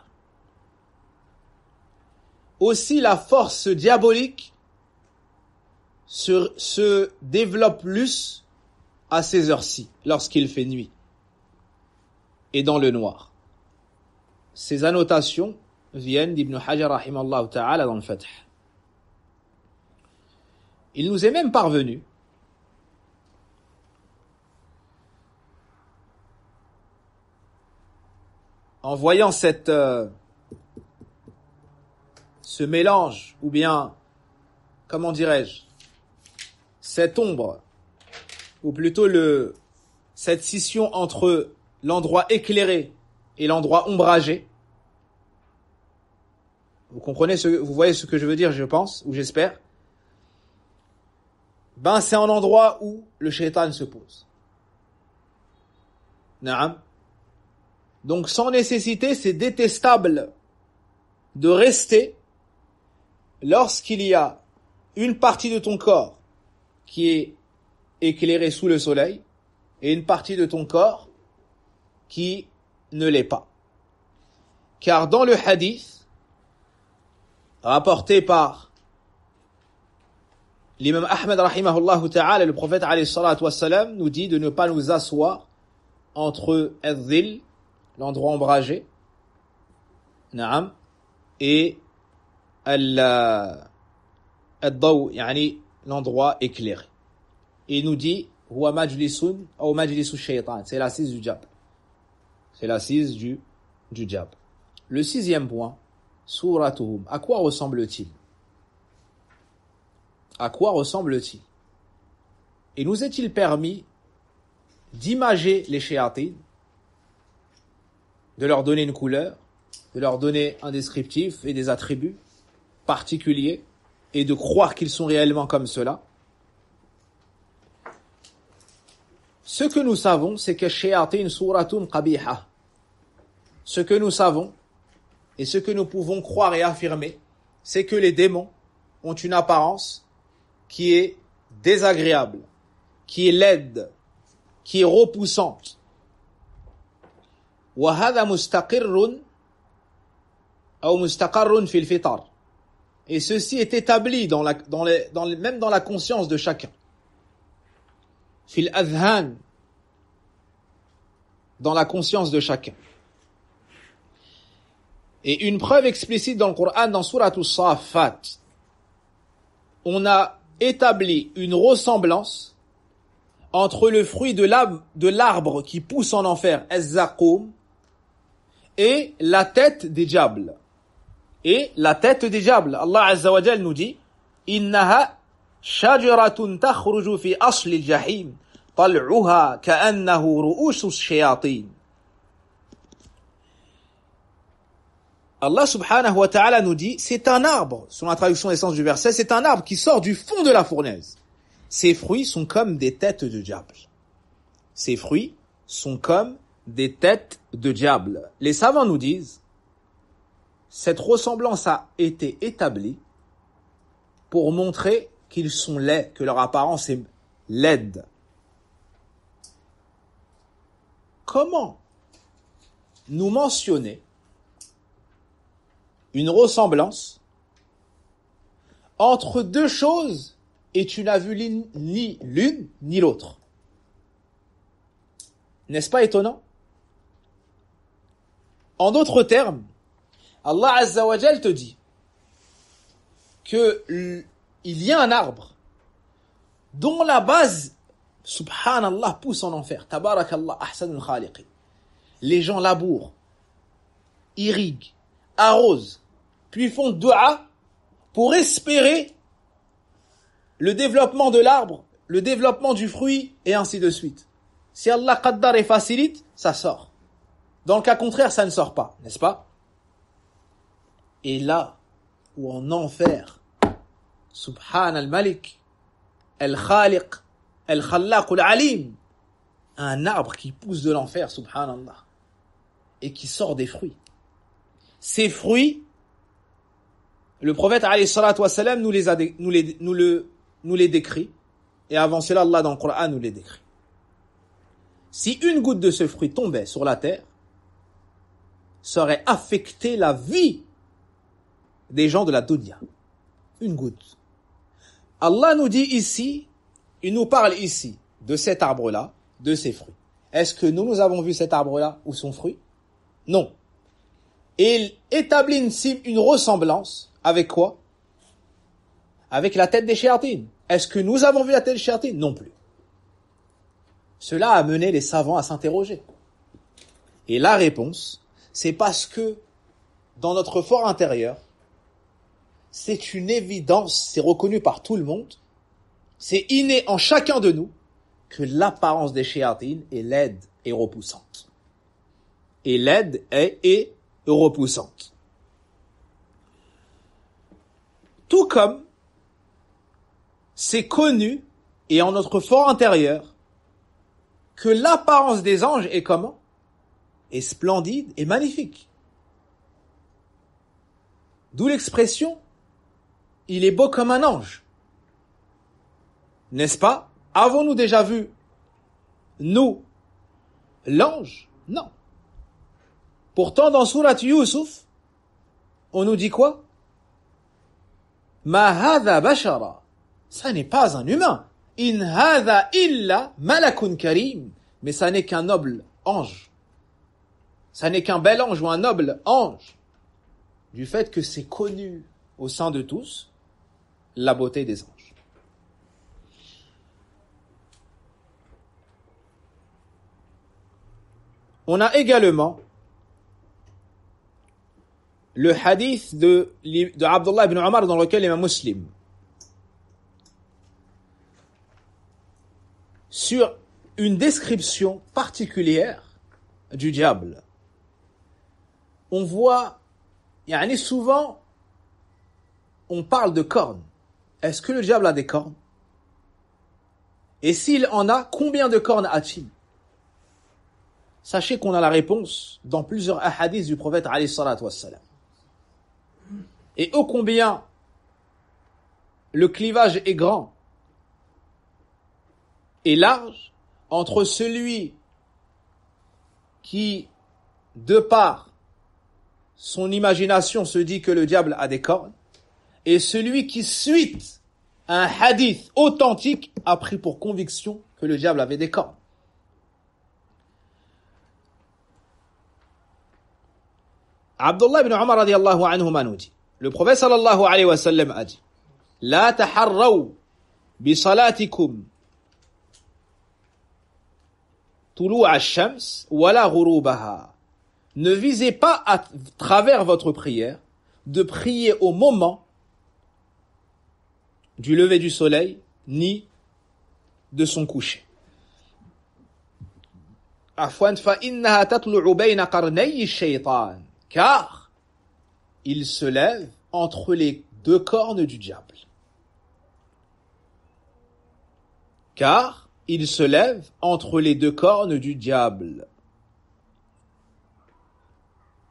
Aussi la force diabolique se développe plus à ces heures-ci, lorsqu'il fait nuit et dans le noir. Ces annotations viennent d'Ibn Hajar rahimallahu ta'ala dans le Fath. Il nous est même parvenu en voyant ce mélange, ou bien, comment dirais-je, cette ombre, ou plutôt cette scission entre l'endroit éclairé et l'endroit ombragé. Vous voyez ce que je veux dire, je pense, ou j'espère. Ben, c'est un endroit où le shaitan se pose. Naam. Donc, sans nécessité, c'est détestable de rester lorsqu'il y a une partie de ton corps qui est éclairée sous le soleil et une partie de ton corps qui ne l'est pas. Car dans le hadith rapporté par l'imam Ahmed rahimahullah ta'ala, le prophète alayhi salatu wassalam nous dit de ne pas nous asseoir entre al-dhil, l'endroit ombragé, naam, et al-daw, yani l'endroit éclairé. Et il nous dit huwa majlisun ou majlisu shaytan, c'est l'assise du diable. C'est l'assise du diable. Le 6e point, suratuhum. À quoi ressemble-t-il? À quoi ressemble-t-il? Et nous est-il permis d'imager les shayatines, de leur donner une couleur, de leur donner un descriptif et des attributs particuliers, et de croire qu'ils sont réellement comme cela? Ce que nous savons, c'est que shayatin suratun qabiha. Ce que nous savons, et ce que nous pouvons croire et affirmer, c'est que les démons ont une apparence qui est désagréable, qui est laide, qui est repoussante. وَهَذَا مُسْتَقِرٌ أو مُسْتَقَرٌ فِي الْفِطَرِ. Et ceci est établi même dans la conscience de chacun. Fil adhan, dans la conscience de chacun. Et une preuve explicite dans le Coran, dans Surat As-Saffat, on a établi une ressemblance entre le fruit de l'arbre qui pousse en enfer, Az-Zaqum, et la tête des diables. Et la tête des diables. Allah Azza wa Jal nous dit Innaha shajaratun takhruju fi asli al-jahim tal'uha ka'annahu ru'usu ash-shayatin. Allah subhanahu wa ta'ala nous dit c'est un arbre, selon la traduction des sens du verset, c'est un arbre qui sort du fond de la fournaise. Ses fruits sont comme des têtes de diable. Ses fruits sont comme des têtes de diable. Les savants nous disent cette ressemblance a été établie pour montrer qu'ils sont laids, que leur apparence est l'aide. Comment nous mentionner une ressemblance entre deux choses et tu n'as vu ni l'une ni l'autre? N'est-ce pas étonnant? En d'autres termes, Allah Azza wa Jal te dit que il y a un arbre dont la base, subhanallah, pousse en enfer. Tabarakallah, ahsanul khaliqin. Les gens labourent, irriguent, arrosent, puis font dua pour espérer le développement de l'arbre, le développement du fruit, et ainsi de suite. Si Allah qaddar et facilite, ça sort. Dans le cas contraire, ça ne sort pas, n'est-ce pas? Et là où en enfer, Subhan al-Malik, al-Khaliq, al-Khallaq al-Alim, un arbre qui pousse de l'enfer, subhanallah, et qui sort des fruits. Ces fruits, le prophète alayhi salatu wassalam nous les décrit, et avant cela, Allah dans le Coran nous les décrit. Si une goutte de ce fruit tombait sur la terre, ça aurait affecté la vie des gens de la dunya. Une goutte. Allah nous dit ici, il nous parle ici de cet arbre-là, de ses fruits. Est-ce que nous avons vu cet arbre-là ou son fruit? Non. Et il établit une ressemblance avec quoi? Avec la tête des shéatines. Est-ce que nous avons vu la tête des shéatines? Non plus. Cela a mené les savants à s'interroger. Et la réponse, c'est parce que dans notre fort intérieur, c'est une évidence, c'est reconnu par tout le monde, c'est inné en chacun de nous que l'apparence des shéatines est laide et repoussante. Et laide et repoussante. Tout comme c'est connu et en notre fort intérieur que l'apparence des anges est comment? Est splendide et magnifique. D'où l'expression « il est beau comme un ange ». N'est-ce pas? Avons-nous déjà vu, nous, l'ange? Non. Pourtant, dans Surat Yusuf, on nous dit quoi? Ma hadha bashara. Ça n'est pas un humain. In hadha illa malakun karim. Mais ça n'est qu'un noble ange. Ça n'est qu'un bel ange ou un noble ange. Du fait que c'est connu au sein de tous, la beauté des anges. On a également le hadith de Abdullah ibn Omar dans lequel il est un musulman. Sur une description particulière du diable. On voit, souvent, on parle de cornes. Est-ce que le diable a des cornes? Et s'il en a, combien de cornes a-t-il? Sachez qu'on a la réponse dans plusieurs hadiths du prophète alayhi salatu wassalam. Et ô combien le clivage est grand et large entre celui qui, de par son imagination, se dit que le diable a des cornes, et celui qui, suite à un hadith authentique, a pris pour conviction que le diable avait des cornes. Abdullah ibn Umar radiyallahu anhuma nous dit, le prophète sallallahu alayhi wa sallam a dit, La taharraw bi salatikum tulu'a ash-shams wala ghurubaha. Ne visez pas à travers votre prière de prier au moment du lever du soleil ni de son coucher. Afwan fa innaha tatlu'u bayna qarnay ash-shaytan. Car il se lève entre les deux cornes du diable. Car il se lève entre les deux cornes du diable.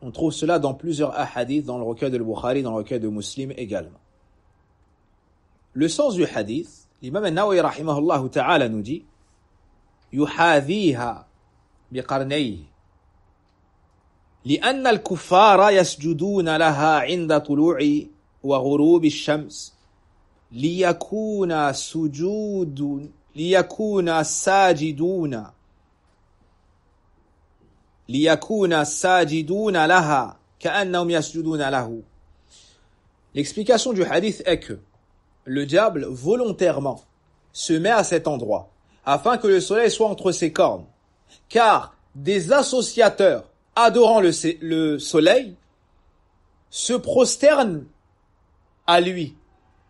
On trouve cela dans plusieurs hadiths, dans le recueil de Bukhari, dans le recueil de Muslim également. Le sens du hadith L'imam al-Nawawi rahimahullah ta'ala nous dit يحاذيها بقرنيه لأن الكفار يسجدون لها عند طلوع وغروب الشمس ليكون ساجدون لها كأنهم يسجدون له. L'explication du hadith est que le diable volontairement se met à cet endroit afin que le soleil soit entre ses cornes, car des associateurs adorant le soleil se prosternent à lui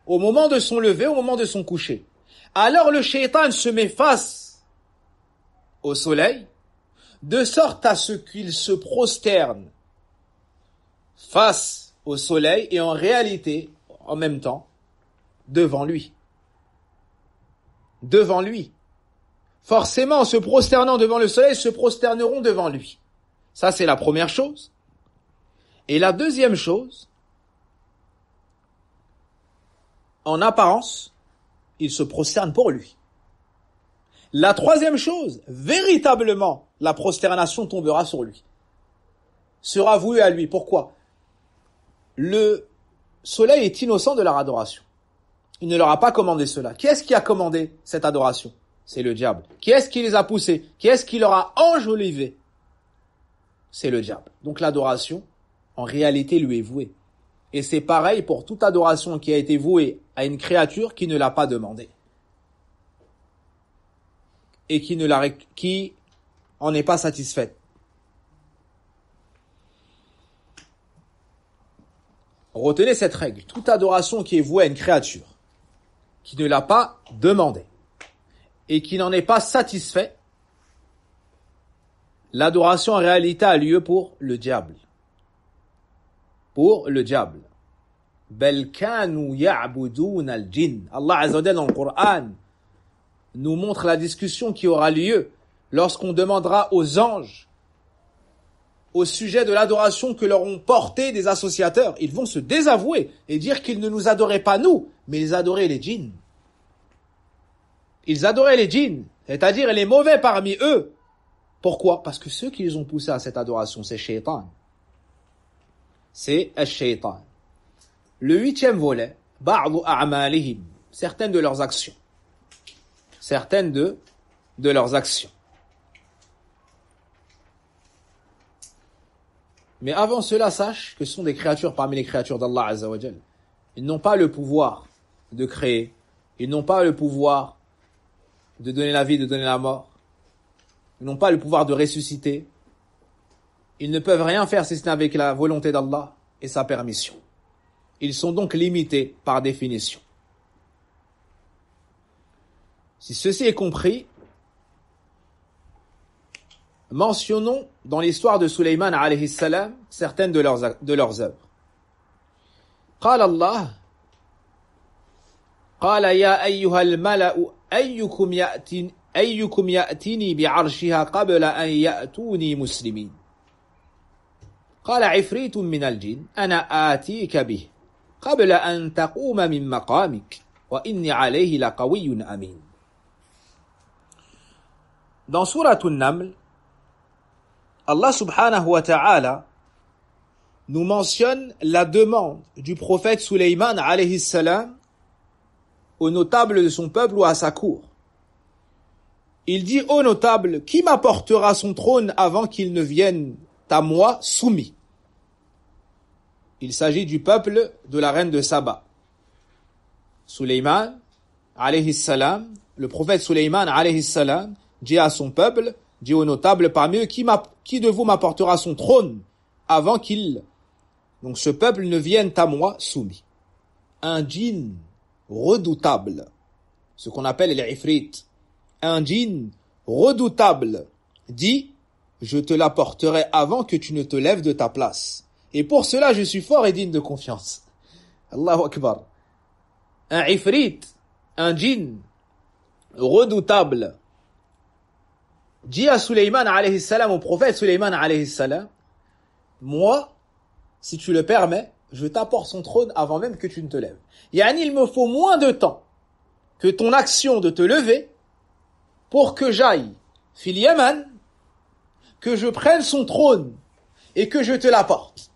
au moment de son lever, au moment de son coucher. Alors le shaitan se met face au soleil de sorte à ce qu'il se prosterne face au soleil et en réalité, en même temps, devant lui. Devant lui. Forcément, en se prosternant devant le soleil, ils se prosterneront devant lui. Ça, c'est la première chose. Et la deuxième chose, en apparence, ils se prosternent pour lui. La troisième chose, véritablement, la prosternation tombera sur lui. Sera vouée à lui. Pourquoi? Le soleil est innocent de leur adoration. Il ne leur a pas commandé cela. Qui est-ce qui a commandé cette adoration? C'est le diable. Qui est-ce qui les a poussés? Qui est-ce qui leur a enjolivé? C'est le diable. Donc l'adoration, en réalité, lui est vouée. Et c'est pareil pour toute adoration qui a été vouée à une créature qui ne l'a pas demandé. Et qui en est pas satisfaite. Retenez cette règle. Toute adoration qui est vouée à une créature qui ne l'a pas demandé et qui n'en est pas satisfait, l'adoration en réalité a lieu pour le diable. Pour le diable. Bel kanu ya'budun al-jinn. Allah Azza wa Jalla dans le Coran nous montre la discussion qui aura lieu lorsqu'on demandera aux anges au sujet de l'adoration que leur ont porté des associateurs. Ils vont se désavouer et dire qu'ils ne nous adoraient pas nous, mais ils adoraient les djinns. Ils adoraient les djinns, c'est-à-dire les mauvais parmi eux. Pourquoi? Parce que ceux qui les ont poussés à cette adoration, c'est Shaitan. C'est Shaitan. Le 8e volet, ba'du a'malihim, certaines de leurs actions. Certaines de leurs actions. Mais avant cela, sache que ce sont des créatures parmi les créatures d'Allah Azza wa Jalla. Ils n'ont pas le pouvoir de créer. Ils n'ont pas le pouvoir de donner la vie, de donner la mort. Ils n'ont pas le pouvoir de ressusciter. Ils ne peuvent rien faire si ce n'est avec la volonté d'Allah et sa permission. Ils sont donc limités par définition. Si ceci est compris, mentionnons dans l'histoire de Sulayman alayhi salam certaines de leurs œuvres. قال الله قال يا أيها الملأ أيكم يأتيني بعرشها قبل أن يأتوني مسلمين قال عفريت من الجن أنا آتيك به قبل أن تقوم من مقامك وإني عليه لقوي أمين. Dans Sourate An-Naml, Allah subhanahu wa ta'ala nous mentionne la demande du prophète Sulayman alayhi salam aux notables de son peuple ou à sa cour. Il dit aux notables, qui m'apportera son trône avant qu'il ne vienne à moi soumis? Il s'agit du peuple de la reine de Saba. Sulayman alayhi salam, le prophète Sulayman alayhi salam, dit à son peuple, dit aux notables parmi eux, qui de vous m'apportera son trône avant donc ce peuple ne vienne à moi soumis? Un djinn redoutable, ce qu'on appelle les ifrit, un djinn redoutable dit, je te l'apporterai avant que tu ne te lèves de ta place. Et pour cela, je suis fort et digne de confiance. Allahu Akbar. Un ifrit, un djinn redoutable dit à Sulayman alayhi salam, au prophète Sulayman alayhi salam, moi, si tu le permets, je t'apporte son trône avant même que tu ne te lèves. Yani, il me faut moins de temps que ton action de te lever pour que j'aille fil Yaman, que je prenne son trône et que je te l'apporte.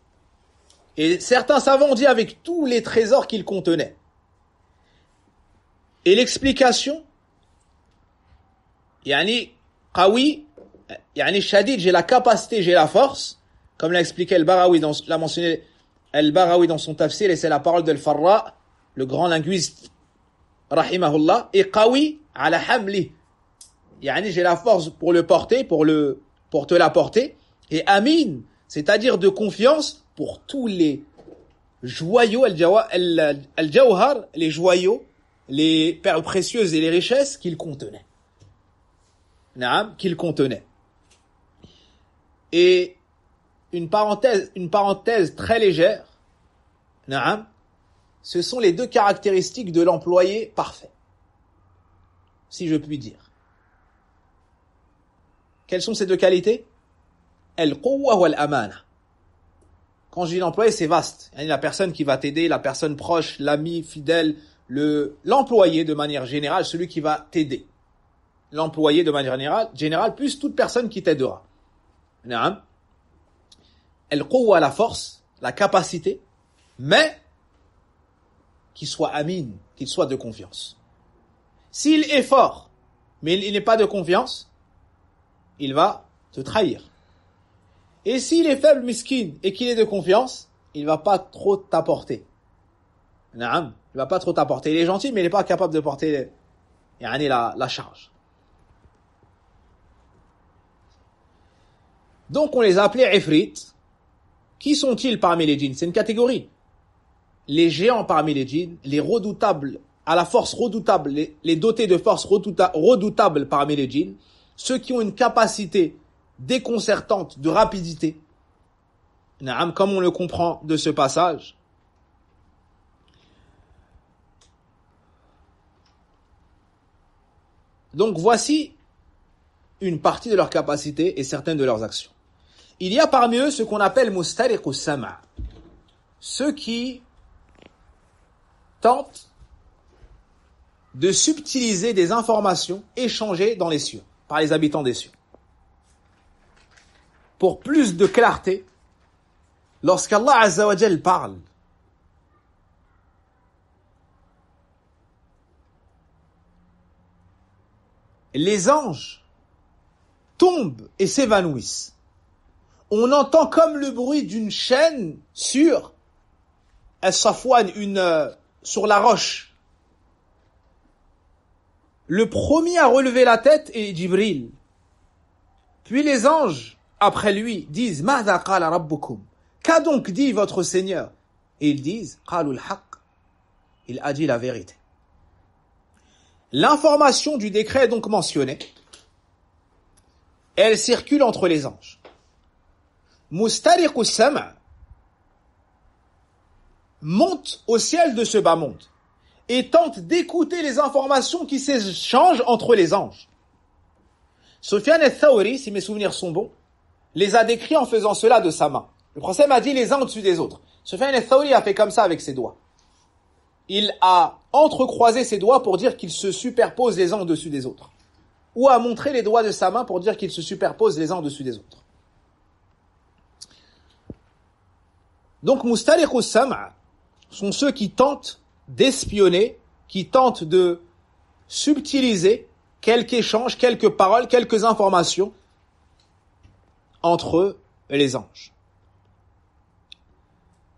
Et certains savants ont dit avec tous les trésors qu'il contenait. Et l'explication, yani qawi, yani shadid, j'ai la capacité, j'ai la force, comme l'a expliqué l'a mentionné Al-Barawi dans son tafsir, et c'est la parole d'Al-Farra, le grand linguiste, rahimahullah, et qawi ala hamli, yani j'ai la force pour le porter, pour te l'apporter, et amin, c'est-à-dire de confiance pour tous les joyaux, al-jawhar, les joyaux, les perles précieuses et les richesses qu'il contenait. Naam, qu'il contenait. Et une parenthèse très légère, naam, ce sont les deux caractéristiques de l'employé parfait, si je puis dire. Quelles sont ces deux qualités? Al-quwwa wal-amana. Quand je dis l'employé, c'est vaste. La personne qui va t'aider, la personne proche, l'ami fidèle, l'employé de manière générale, celui qui va t'aider. L'employé de manière générale, plus toute personne qui t'aidera. Al-quwwa, la force, la capacité, mais qu'il soit amin, qu'il soit de confiance. S'il est fort, mais il n'est pas de confiance, il va te trahir. Et s'il est faible, miskin, et qu'il est de confiance, il va pas trop t'apporter. Naam, il va pas trop t'apporter. Il est gentil, mais il n'est pas capable de porter la charge. Donc on les a appelés Ifrit. Qui sont-ils parmi les djinns? C'est une catégorie. Les géants parmi les djinns, les redoutables, à la force redoutable, les dotés de force redoutables parmi les djinns, ceux qui ont une capacité déconcertante de rapidité, comme on le comprend de ce passage. Donc voici une partie de leur capacité et certaines de leurs actions. Il y a parmi eux ce qu'on appelle mustariqus sam'a, ceux qui tentent de subtiliser des informations échangées dans les cieux, par les habitants des cieux. Pour plus de clarté, lorsqu'Allah Azza wa Jal parle, les anges tombent et s'évanouissent. On entend comme le bruit d'une chaîne sur As-Safwan, sur la roche. Le premier à relever la tête est Jibril. Puis les anges, après lui, disent « Ma'dha qala rabbukum » Qu'a donc dit votre Seigneur? Et ils disent « Qalul haqq » Il a dit la vérité. L'information du décret est donc mentionnée. Elle circule entre les anges. Mustariqus Sam' monte au ciel de ce bas monde et tente d'écouter les informations qui s'échangent entre les anges. Sufyan al-Thawri, si mes souvenirs sont bons, les a décrits en faisant cela de sa main. Le prophète m'a dit les uns au-dessus des autres. Sufyan al-Thawri a fait comme ça avec ses doigts. Il a entrecroisé ses doigts pour dire qu'ils se superposent les uns au-dessus des autres. Ou a montré les doigts de sa main pour dire qu'ils se superposent les uns au-dessus des autres. Donc, Mustariqus Sam' sont ceux qui tentent d'espionner, qui tentent de subtiliser quelques échanges, quelques paroles, quelques informations entre les anges.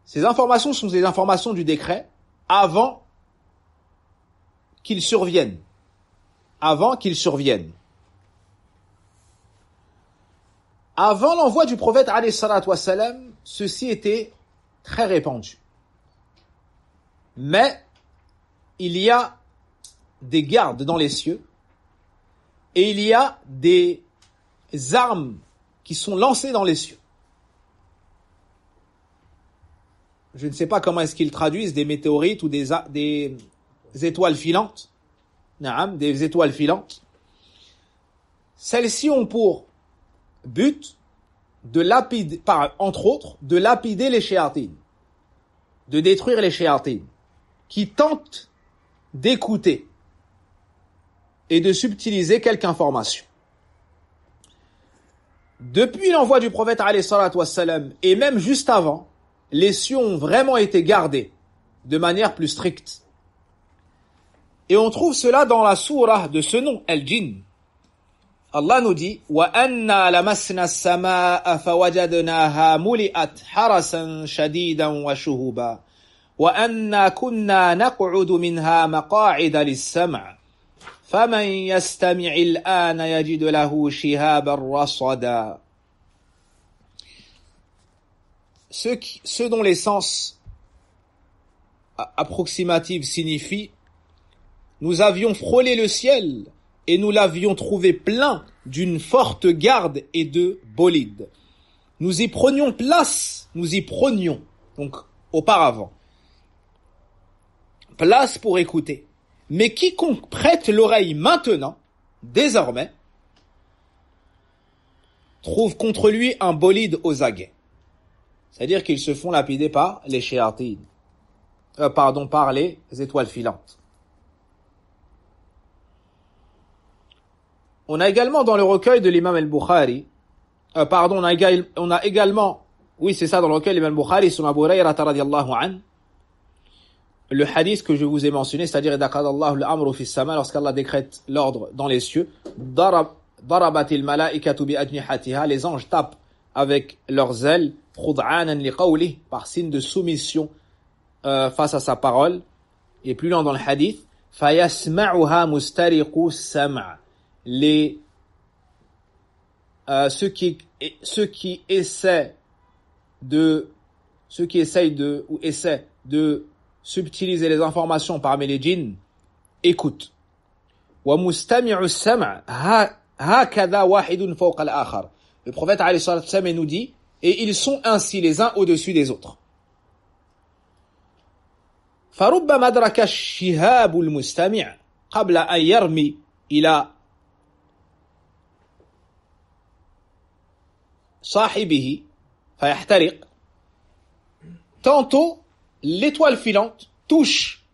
Ces informations sont des informations du décret avant qu'ils surviennent. Avant qu'ils surviennent. Avant l'envoi du prophète alayhi salatu wassalam, ceci était très répandu. Mais il y a des gardes dans les cieux et il y a des armes qui sont lancées dans les cieux. Je ne sais pas comment est-ce qu'ils traduisent des météorites ou des étoiles filantes. Naam, des étoiles filantes. Celles-ci ont pour but de lapider, entre autres, de lapider les shéatines, de détruire les shéatines, qui tentent d'écouter et de subtiliser quelque information. Depuis l'envoi du prophète alayhi salatu wassalam, et même juste avant, les cieux ont vraiment été gardés de manière plus stricte. Et on trouve cela dans la sourate de ce nom, Al-Jinn. Allah nous dit وَأَنَّا لَمَسْنَا السَّمَاءَ فَوَجَدْنَاهَا مُلِئَتْ حَرَسًا شَدِيدًا وَشُهُبًا وَأَنَّا كُنَّا نَقْعُدُ مِنْهَا مَقَاعِدَ لِلسَّمْعِ فَمَنْ يَسْتَمِعِ الْآنَ يَجِدْ لَهُ شِهَابًا رَصَدًا. Ce dont les sens approximatifs signifient nous avions frôlé le ciel et nous l'avions trouvé plein d'une forte garde et de bolides. Nous y prenions place, donc auparavant, place pour écouter. Mais quiconque prête l'oreille maintenant, désormais, trouve contre lui un bolide aux aguets. C'est-à-dire qu'ils se font lapider par les shayatines, par les étoiles filantes. On a également dans le recueil de l'imam al-Bukhari, on a également, oui c'est ça, dans le recueil de l'imam al-Bukhari, sur Abu Hurayrata radiyallahu anhu, le hadith que je vous ai mentionné, c'est-à-dire idaqadallahu al-amru fi as-sama, lorsqu'Allah décrète l'ordre dans les cieux, darabatil malaikatu bi ajnihatiha, les anges tapent avec leurs ailes, khud'anan li qawlihi, par signe de soumission face à sa parole. Et plus loin dans le hadith, fayasma'uha mustariqu as-sam', ceux qui essaient de subtiliser les informations parmi les djinns, écoutent. Wa mustami'u as-sam' hakadha wahidun fawqa al-akhar. Le prophète alayhi salatu wassalam nous dit, et ils sont ainsi les uns au-dessus des autres. فربما أدرك الشهاب المستمع قبل أن يرمي إلى صاحبه فيحترق. Tantôt, l'étoile filante touche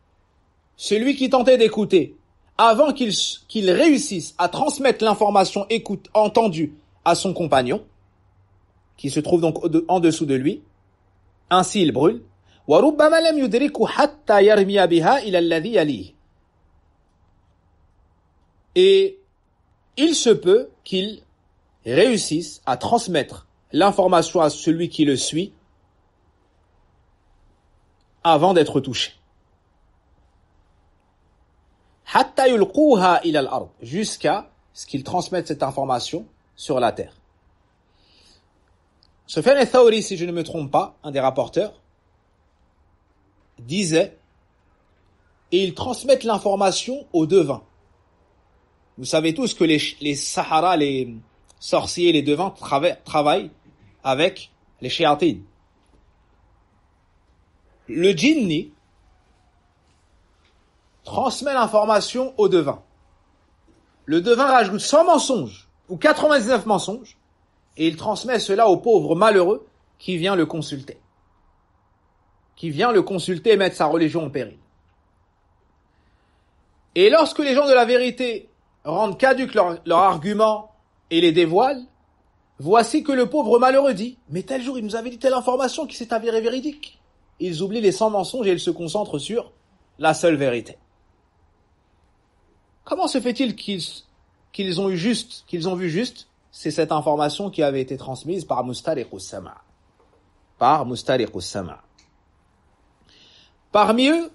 celui qui tentait d'écouter avant qu'il réussisse à transmettre l'information entendue à son compagnon, qui se trouve donc en dessous de lui. Ainsi il brûle. وَرُبَّمَا لَمْ يُدْرِكُ حَتَّى يَرْمِيَ بِهَا إِلَى الَّذِي يَلِيهِ. Et il se peut qu'il réussisse à transmettre l'information à celui qui le suit avant d'être touché. حَتَّى يُلْقُوهَا إِلَى الْأَرْضِ, jusqu'à ce qu'il transmette cette information sur la terre. Sufyan al-Thawri, si je ne me trompe pas, un des rapporteurs, disait, et ils transmettent l'information aux devins. Vous savez tous que les Sahara, les sorciers, les devins travaillent avec les shayatines. Le djinni transmet l'information au devin. Le devin rajoute 100 mensonges ou 99 mensonges et il transmet cela au pauvre malheureux qui vient le consulter. Et mettre sa religion en péril. Et lorsque les gens de la vérité rendent caduques leurs arguments et les dévoilent, voici que le pauvre malheureux dit « Mais tel jour, il nous avait dit telle information qui s'est avérée véridique. » Ils oublient les 100 mensonges et ils se concentrent sur la seule vérité. Comment se fait-il qu'ils ont vu juste? C'est cette information qui avait été transmise par Mustariq as-Sama'. Parmi eux,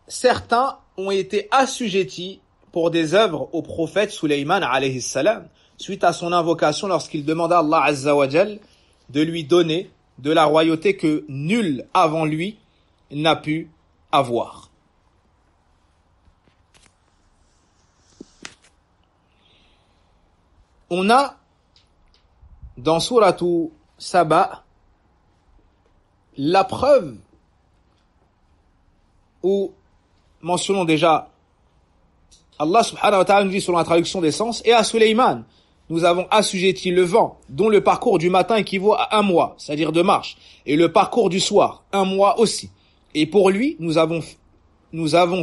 certains ont été assujettis pour des œuvres au prophète Sulayman alayhi salam, suite à son invocation lorsqu'il demanda à Allah azza wa jal de lui donner de la royauté que nul avant lui n'a pu avoir. On a dans Sourate Saba la preuve où mentionnons déjà Allah subhanahu wa ta'ala nous dit selon la traduction des sens, et à Sulayman nous avons assujetti le vent dont le parcours du matin équivaut à 1 mois, c'est-à-dire de marche, et le parcours du soir 1 mois aussi, et pour lui nous avons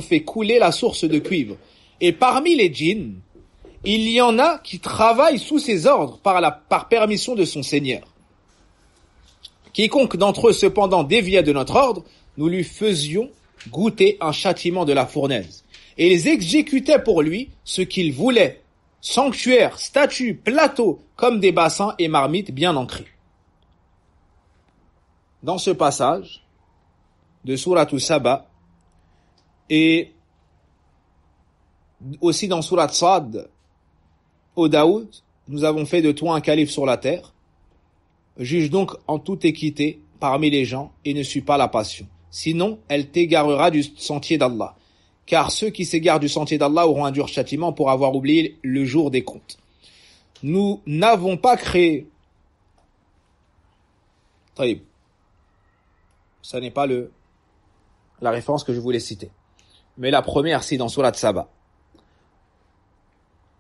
fait couler la source de cuivre Et parmi les djinns, il y en a qui travaillent sous ses ordres par permission de son Seigneur. Quiconque d'entre eux cependant déviait de notre ordre, nous lui faisions goûter un châtiment de la fournaise. Et ils exécutaient pour lui ce qu'il voulait, sanctuaires, statues, plateaux, comme des bassins et marmites bien ancrés. Dans ce passage de Sourate Saba, et aussi dans Sourate Sad, ô Daoud, nous avons fait de toi un calife sur la terre. Juge donc en toute équité parmi les gens et ne suis pas la passion. Sinon, elle t'égarera du sentier d'Allah. Car ceux qui s'égarent du sentier d'Allah auront un dur châtiment pour avoir oublié le jour des comptes. Nous n'avons pas créé... Taïb. Ça n'est pas la référence que je voulais citer. Mais la première, c'est dans Sourate Saba.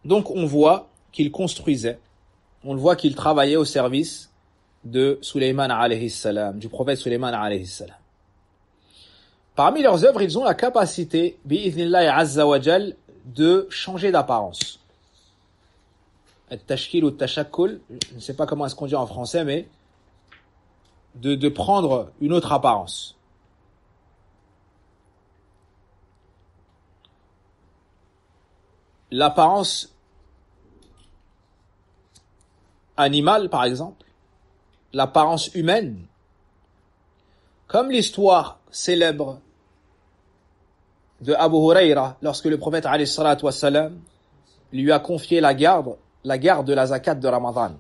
Donc on voit qu'il construisait, on le voit qu'il travaillait au service de Sulayman alayhi salam, du prophète Sulayman alayhi salam. Parmi leurs œuvres, ils ont la capacité, bi'idhnillahi azza wa jal, de changer d'apparence. At-tashkil ou at-tashakkul, je ne sais pas comment est-ce qu'on dit en français, mais de prendre une autre apparence. L'apparence animale, par exemple, l'apparence humaine, comme l'histoire célèbre de Abu Huraira lorsque le prophète alayhi salatu wassalam lui a confié la garde de la zakat de Ramadan.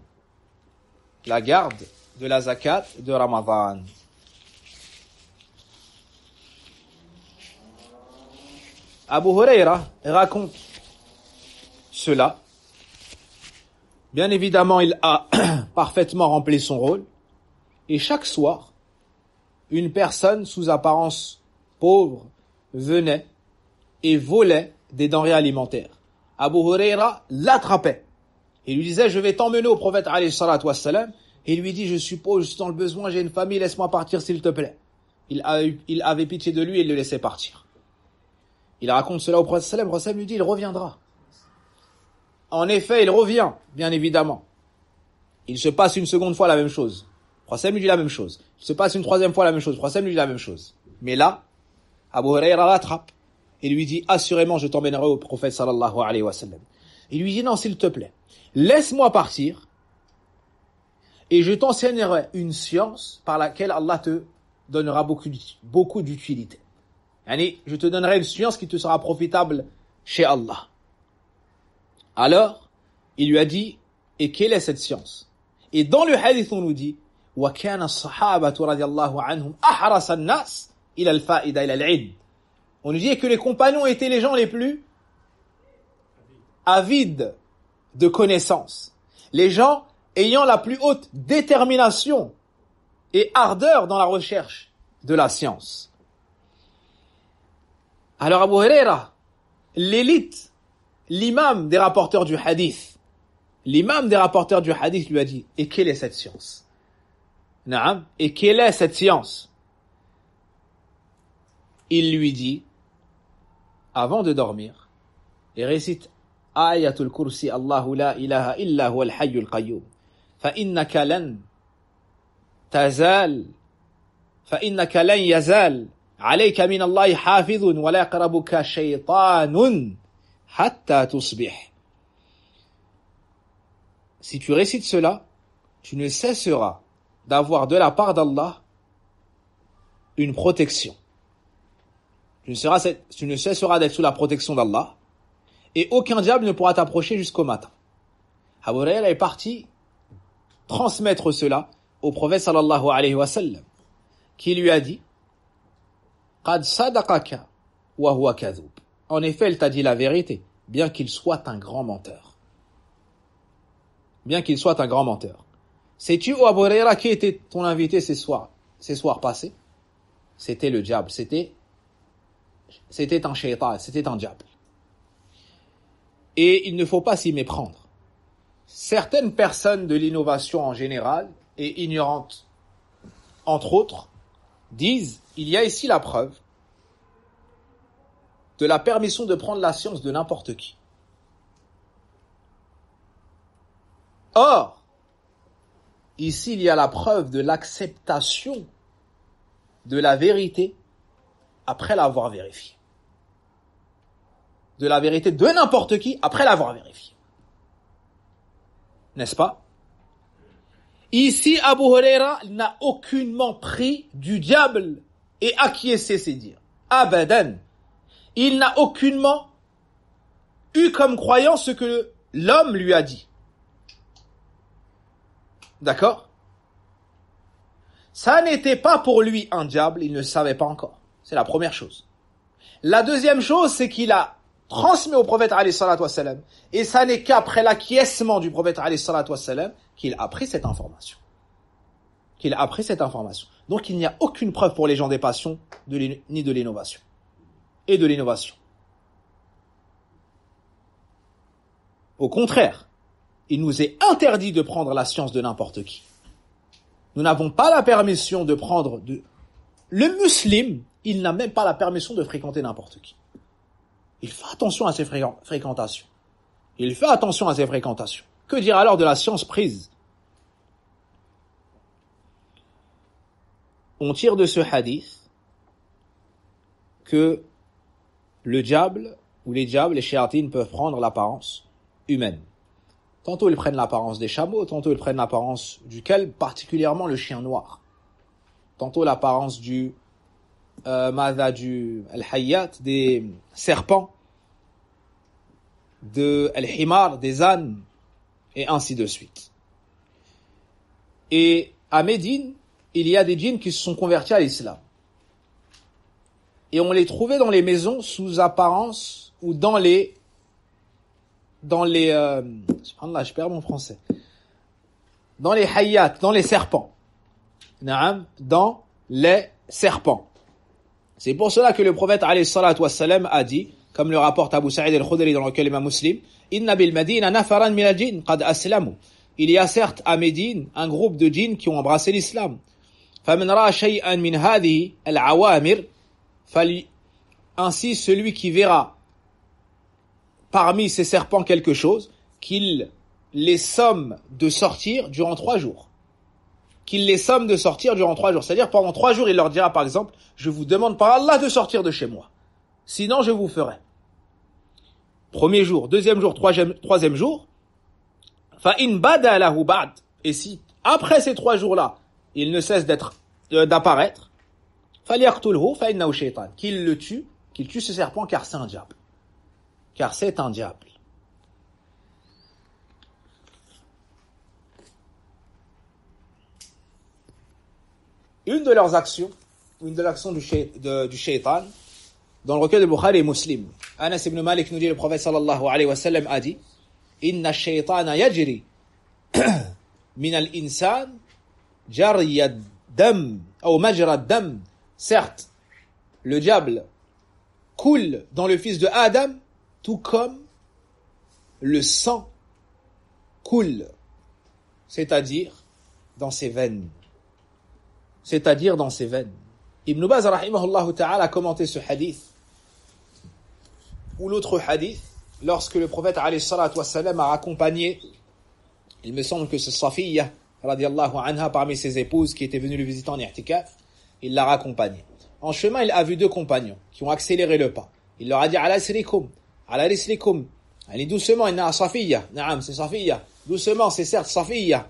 La garde de la zakat de Ramadan. Abu Huraira raconte cela. Bien évidemment, il a parfaitement rempli son rôle. Et chaque soir, une personne sous apparence pauvre venait et volait des denrées alimentaires. Abu Huraira l'attrapait. Il lui disait, je vais t'emmener au prophète alayhi salatu wassalam. Et il lui dit, je suis dans le besoin, j'ai une famille, laisse-moi partir s'il te plaît. Il avait pitié de lui et il le laissait partir. Il raconte cela au prophète sallam. Le prophète lui dit, il reviendra. En effet, il revient, bien évidemment. Il se passe une seconde fois la même chose. Le prophète lui dit la même chose. Il se passe une troisième fois la même chose. Le prophète lui dit la même chose. Mais là, Abu Huraira l'attrape et lui dit, assurément, je t'emmènerai au prophète sallallahu alayhi wa sallam. Il lui dit, non, s'il te plaît, laisse-moi partir et je t'enseignerai une science par laquelle Allah te donnera beaucoup d'utilité. Yani, je te donnerai une science qui te sera profitable chez Allah. Alors, il lui a dit, et quelle est cette science? Et dans le hadith, on nous dit, وَكَانَ الصَّحَابَةُ رَضِيَ اللَّهُ عَنْهُمْ أَحْرَصَ النَّاسِ إِلَى الْفَائِدَةِ إِلَى الْعِلْمِ. On nous dit que les compagnons étaient les gens les plus avides de connaissances. Les gens ayant la plus haute détermination et ardeur dans la recherche de la science. Alors Abu Huraira, l'élite, l'imam des rapporteurs du hadith, lui a dit, et quelle est cette science? Naam, et quelle est cette science? Il lui dit, avant de dormir, et récite Ayatul Kursi, Allahu la ilaha illa huwa al-hayyul qayyum. فإنك لن يزال عليك من الله حافظ ولا يقربك شيطان حتى تصبح. Si tu récites cela, tu ne cesseras d'avoir de la part d'Allah une protection. Tu ne cesseras d'être sous la protection d'Allah et aucun diable ne pourra t'approcher jusqu'au matin. Abu Huraira est parti transmettre cela au prophète sallallahu alayhi wa sallam, qui lui a dit Qad sadaqaka wa huwa kadhub. En effet, il t'a dit la vérité, bien qu'il soit un grand menteur. Sais-tu, Abu Huraira, qui était ton invité ces soirs passés? C'était le diable, c'était un shaitan, c'était un diable. Et il ne faut pas s'y méprendre. Certaines personnes de l'innovation en général, et ignorantes entre autres, disent, il y a ici la preuve de la permission de prendre la science de n'importe qui. Or, ici, il y a la preuve de l'acceptation de la vérité après l'avoir vérifiée. De la vérité de n'importe qui après l'avoir vérifiée. N'est-ce pas? Ici, Abu Huraira n'a aucunement pris du diable et acquiescé ses dires. Abadan. Il n'a aucunement eu comme croyant ce que l'homme lui a dit. D'accord? Ça n'était pas pour lui un diable, il ne savait pas encore. C'est la première chose. La deuxième chose, c'est qu'il a transmis au prophète alayhi salatu wassalam, et ça n'est qu'après l'acquiescement du prophète alayhi salatu wassalam qu'il a pris cette information. Donc il n'y a aucune preuve pour les gens des passions ni de l'innovation. Et de l'innovation. Au contraire, il nous est interdit de prendre la science de n'importe qui. Nous n'avons pas la permission de prendre Le musulman, il n'a même pas la permission de fréquenter n'importe qui. Il fait attention à ses fréquentations. Que dire alors de la science prise? On tire de ce hadith que le diable, ou les diables, les shayatines peuvent prendre l'apparence humaine. Tantôt ils prennent l'apparence des chameaux, tantôt ils prennent l'apparence du kelb, particulièrement le chien noir. Tantôt l'apparence du al-hayyat, des serpents, de al-himar, des ânes, et ainsi de suite. Et à Médine, il y a des djinns qui se sont convertis à l'islam. Et on les trouvait dans les maisons sous apparence, ou dans les je perds mon français. Dans les hayyat, dans les serpents. Naam, dans les serpents. C'est pour cela que le prophète alayhi salatu wassalam a dit, comme le rapporte Abu Sa'id al-Khudri dans lequel Imam Muslim, Inna bil Madina nafaran min al-jinn qad aslamu. Il y a certes à Médine un groupe de djinns qui ont embrassé l'islam. Faman ra'a shay'an min hadhihi al-awamir, ainsi celui qui verra parmi ces serpents quelque chose, qu'il les somme de sortir durant 3 jours. C'est-à-dire pendant 3 jours, il leur dira par exemple, je vous demande par Allah de sortir de chez moi. Sinon, je vous ferai. Premier jour, deuxième jour, troisième jour. فَإِنْ بَدَى لَهُ بَعْدْ. Et si, après ces 3 jours-là, il ne cesse d'apparaître, فَلْيَقْتُلْهُ فَإِنَّهُ شَيْطَانٌ. Qu'il tue ce serpent, car c'est un diable. Une de leurs actions du shaitan, dans le recueil de Bukhari et Muslim, Anas ibn Malik nous dit, le prophète sallallahu alayhi wa sallam a dit, Inna shaytana yajri min al-insan jarya dam ou majra dam. Certes, le diable coule dans le fils de Adam, tout comme le sang coule, c'est-à-dire dans ses veines. Ibn Baz rahimahullah ta'ala a commenté ce hadith, ou l'autre hadith, lorsque le prophète alayhi salatu wassalam a accompagné, il me semble que c'est Safiyya radiallahu anha parmi ses épouses qui était venue le visiter en i'tikaf, il l'a raccompagné. En chemin, il a vu 2 compagnons qui ont accéléré le pas. Il leur a dit ala rislikum, allez doucement, inna Safiyya, naam, c'est Safiyya, doucement, c'est certes Safiyya,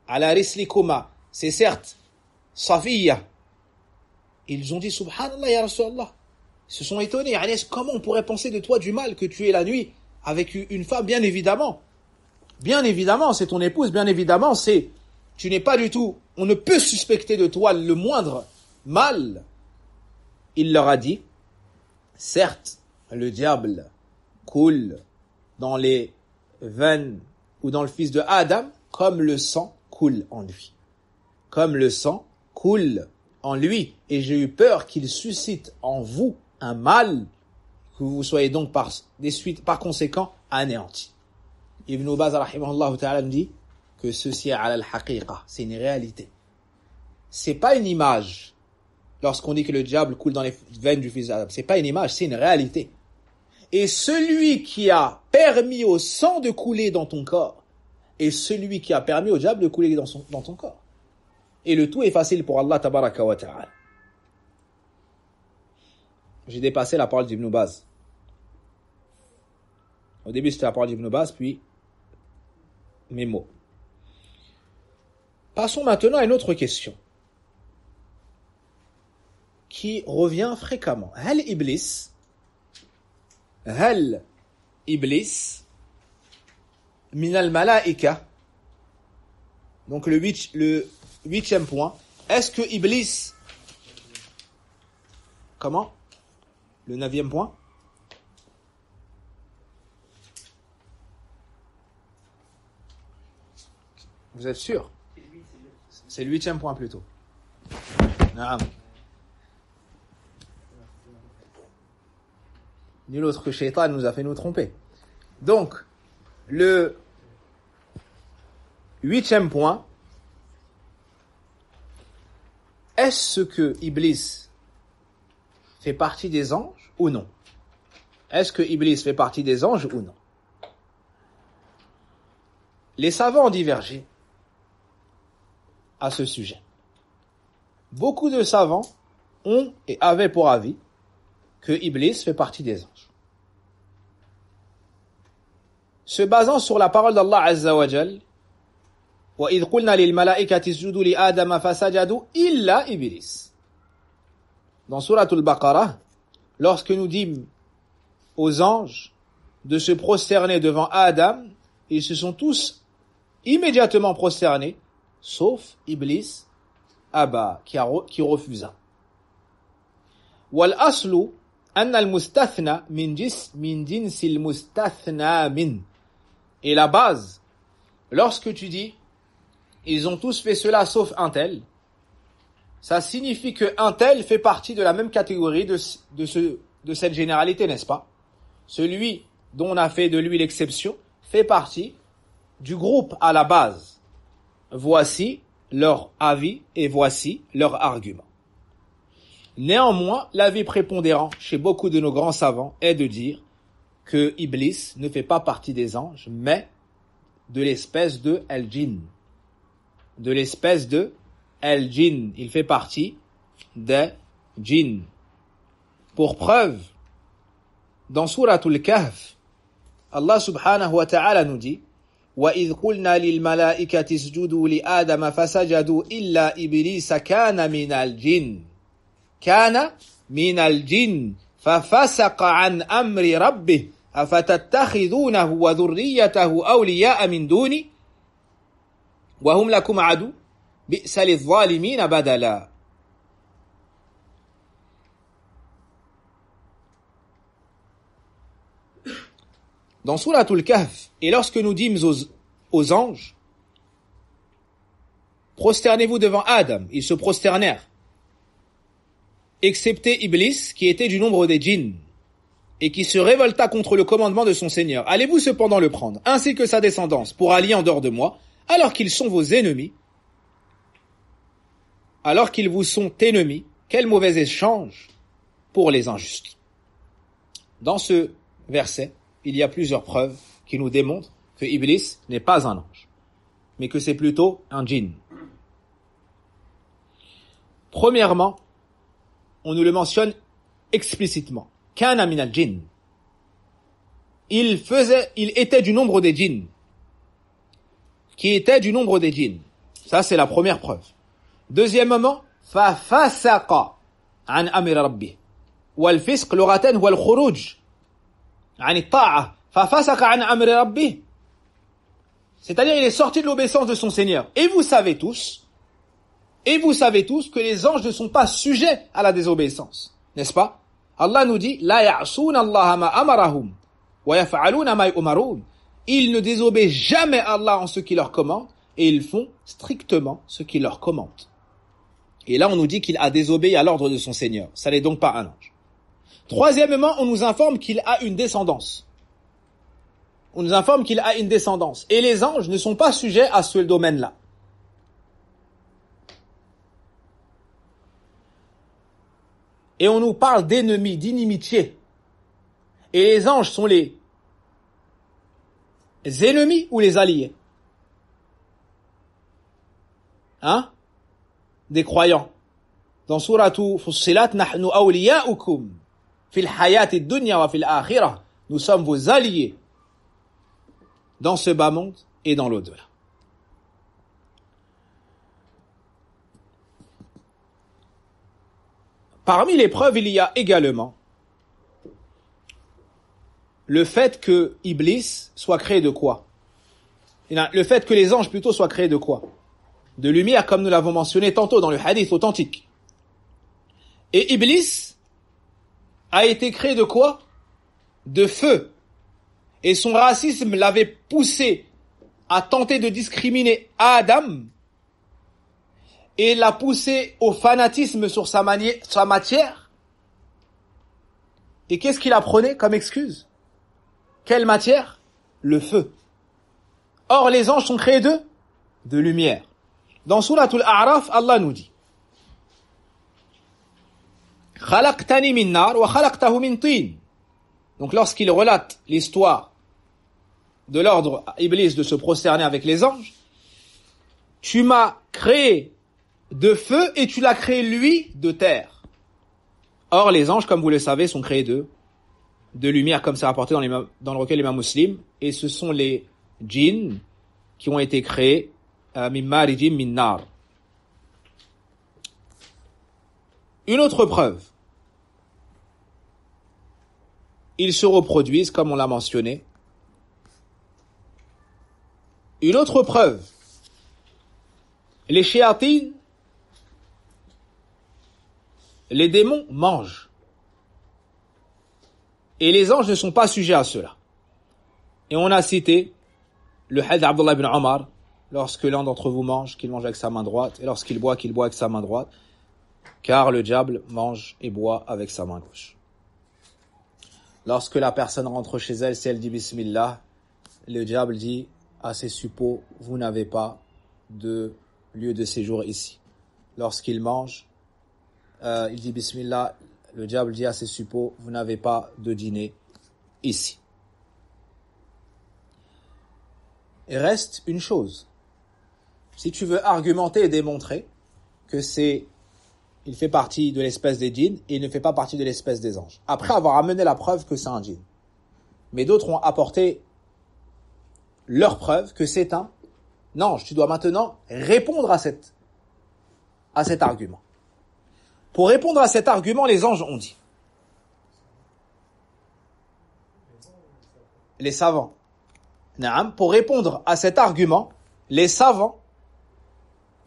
ala rislikuma, c'est certes Safiyya. Ils ont dit subhanallah ya Rasulallah. Ils se sont étonnés. Comment on pourrait penser de toi du mal que tu es la nuit avec une femme? Bien évidemment, c'est ton épouse. Bien évidemment, tu n'es pas du tout. On ne peut suspecter de toi le moindre mal. Il leur a dit, certes, le diable coule dans les veines ou dans le fils de Adam comme le sang coule en lui. Et j'ai eu peur qu'il suscite en vous un mal, que vous soyez donc par conséquent anéantis. Ibn Baz rahimahullah ta'ala nous dit que ceci est ala al-haqiqa, c'est une réalité. C'est pas une image, lorsqu'on dit que le diable coule dans les veines du fils d'Adam. C'est pas une image, c'est une réalité. Et celui qui a permis au sang de couler dans ton corps, est celui qui a permis au diable de couler dans ton corps. Et le tout est facile pour Allah tabaraka wa ta'ala. J'ai dépassé la parole d'Ibn Baz. Au début, c'était la parole d'Ibn Baz, puis mes mots. Passons maintenant à une autre question qui revient fréquemment. Hal Iblis min al-malaika. Donc le huitième point. Est-ce que Iblis, comment? Le 9e point. Vous êtes sûr? C'est le 8e point plutôt. Naam. Nul autre que Shaitan nous a fait nous tromper. Donc, le 8e point. Est-ce que Iblis fait partie des anges ou non? Est-ce que Iblis fait partie des anges ou non? Les savants ont divergé à ce sujet. Beaucoup de savants ont et avaient pour avis que Iblis fait partie des anges. Se basant sur la parole d'Allah Azza wa Jal, وَإِذْ قُلْنَا لِلْمَلَائِكَةِ اسْجُدُوا لِآدَمَ فَسَجَدُوا إِلَّا إِبْلِيسَ. Dans Surat al-Baqarah, lorsque nous dîmes aux anges de se prosterner devant Adam, ils se sont tous immédiatement prosternés, sauf Iblis, Abba, qui refusa. وَالْأَصْلُ أَنَّ الْمُسْتَثْنَى مِنْ جِنْسِ الْمُسْتَثْنَى مِنْ. Et la base, lorsque tu dis ils ont tous fait cela sauf un tel, ça signifie que un tel fait partie de la même catégorie de cette généralité, n'est-ce pas? Celui dont on a fait de lui l'exception fait partie du groupe à la base. Voici leur avis et voici leur argument. Néanmoins, l'avis prépondérant chez beaucoup de nos grands savants est de dire que Iblis ne fait pas partie des anges, mais de l'espèce de al-jinn. De l'espèce de al-jinn. Il fait partie des djinns. Pour preuve, dans Suratul Kahf, Allah subhanahu wa ta'ala nous dit وَإِذْ قُلْنَا لِلْمَلَائِكَةِ اسْجُدُوا لِآدَمَ فَسَجَدُوا إِلَّا إِبْلِيسَ كَانَ مِنَ الْجِنِّ كَانَ مِنَ الْجِنِّ فَفَسَقَ عَنْ أَمْرِ رَبِّهِ أَفَتَتَّخِذُونَهُ وَذُرِّيَّتَهُ أَوْلِيَاءَ مِنْ دُونِي وَهُمْ لَكُمْ عَدُوٌّ بِئْسَ لِلظَّالِمِينَ بَدَلًا. Dans Suratul Kahf, et lorsque nous dîmes aux anges, prosternez-vous devant Adam, ils se prosternèrent, excepté Iblis, qui était du nombre des djinns, et qui se révolta contre le commandement de son Seigneur. Allez-vous cependant le prendre, ainsi que sa descendance, pour allier en dehors de moi, alors qu'ils sont vos ennemis, alors qu'ils vous sont ennemis, quel mauvais échange pour les injustes. Dans ce verset, il y a plusieurs preuves qui nous démontrent que Iblis n'est pas un ange, mais que c'est plutôt un djinn. Premièrement, on nous le mentionne explicitement. Kana min al-jinn. Il était du nombre des djinns. Qui était du nombre des djinns. Ça, c'est la première preuve. Deuxièmement, fafasaqa an amri rabbih. Wal fisq lughatan huwa al-khuruj an at-ta'a. Fafasaqa an amri rabbih. C'est-à-dire, il est sorti de l'obéissance de son Seigneur. Et vous savez tous que les anges ne sont pas sujets à la désobéissance. N'est-ce pas? Allah nous dit, la ya'souna Allah ma amarahum wa yaf'aluna ma yu'marun. Ils ne désobéissent jamais Allah en ce qu'il leur commande et ils font strictement ce qu'il leur commande. Et là, on nous dit qu'il a désobéi à l'ordre de son Seigneur. Ça n'est donc pas un ange. Troisièmement, on nous informe qu'il a une descendance. Et les anges ne sont pas sujets à ce domaine-là. et on nous parle d'ennemis, d'inimitié, et les anges sont les ennemis ou les alliés? Hein? Des croyants. Dans Suratu Fussilat, nahnu awliya'ukum fil hayati dunya wa fil akhirah. Nous sommes vos alliés dans ce bas monde et dans l'au-delà. Parmi les preuves, il y a également le fait que Iblis soit créé de quoi? Le fait que les anges plutôt soient créés de quoi? De lumière, comme nous l'avons mentionné tantôt dans le hadith authentique. Et Iblis a été créé de quoi? De feu. Et son racisme l'avait poussé à tenter de discriminer Adam et l'a poussé au fanatisme sur sa matière. Et qu'est-ce qu'il apprenait comme excuse? Quelle matière? Le feu. Or, les anges sont créés de lumière. Dans Suratul A'raf, Allah nous dit Khalaqtani min nar wa khalaqtahu min tin. Donc, lorsqu'il relate l'histoire de l'ordre à Iblis de se prosterner avec les anges, tu m'as créé de feu et tu l'as créé lui de terre. Or, les anges, comme vous le savez, sont créés de lumière, comme c'est rapporté dans le recueil l'imam Muslim, et ce sont les djinns qui ont été créés min marijim min nar. Une autre preuve. Ils se reproduisent, comme on l'a mentionné. Une autre preuve. Les shéatines, les démons mangent. Et les anges ne sont pas sujets à cela. Et on a cité le hadith d'Abdullah ibn Omar, lorsque l'un d'entre vous mange, qu'il mange avec sa main droite, et lorsqu'il boit, qu'il boit avec sa main droite, car le diable mange et boit avec sa main gauche. Lorsque la personne rentre chez elle, si elle dit Bismillah, le diable dit à ses suppôts, vous n'avez pas de lieu de séjour ici. Lorsqu'il mange, il dit Bismillah, le diable dit à ses suppôts, vous n'avez pas de dîner ici. Il reste une chose. Si tu veux argumenter et démontrer que il fait partie de l'espèce des djinns et il ne fait pas partie de l'espèce des anges. Après avoir amené la preuve que c'est un djinn. Mais d'autres ont apporté leur preuve que c'est un ange. Tu dois maintenant répondre à cet argument. Pour répondre à cet argument, les anges ont dit. Les savants. Pour répondre à cet argument, les savants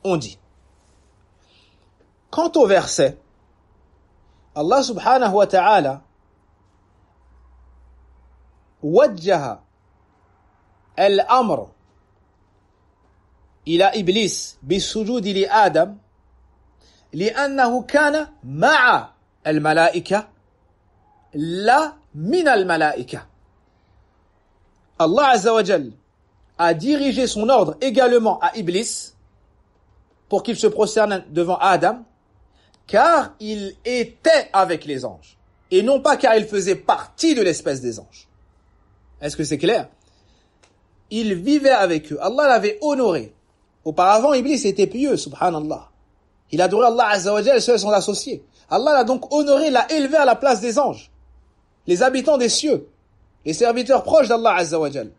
ont dit. Quant au verset, Allah subhanahu wa ta'ala wajjaha al-amr ila iblis bisujudi li Adam li'annahu kana ma'a al-malaika la min al-malaika. Allah azza wa jal a dirigé son ordre également à Iblis pour qu'il se prosterne devant Adam, car il était avec les anges, et non pas car il faisait partie de l'espèce des anges. Est-ce que c'est clair? Il vivait avec eux. Allah l'avait honoré. Auparavant, Iblis était pieux, subhanallah. Il adorait Allah azza wa jal, seul son associé. Allah l'a donc honoré, l'a élevé à la place des anges, les habitants des cieux, les serviteurs proches d'Allah azza wa jal.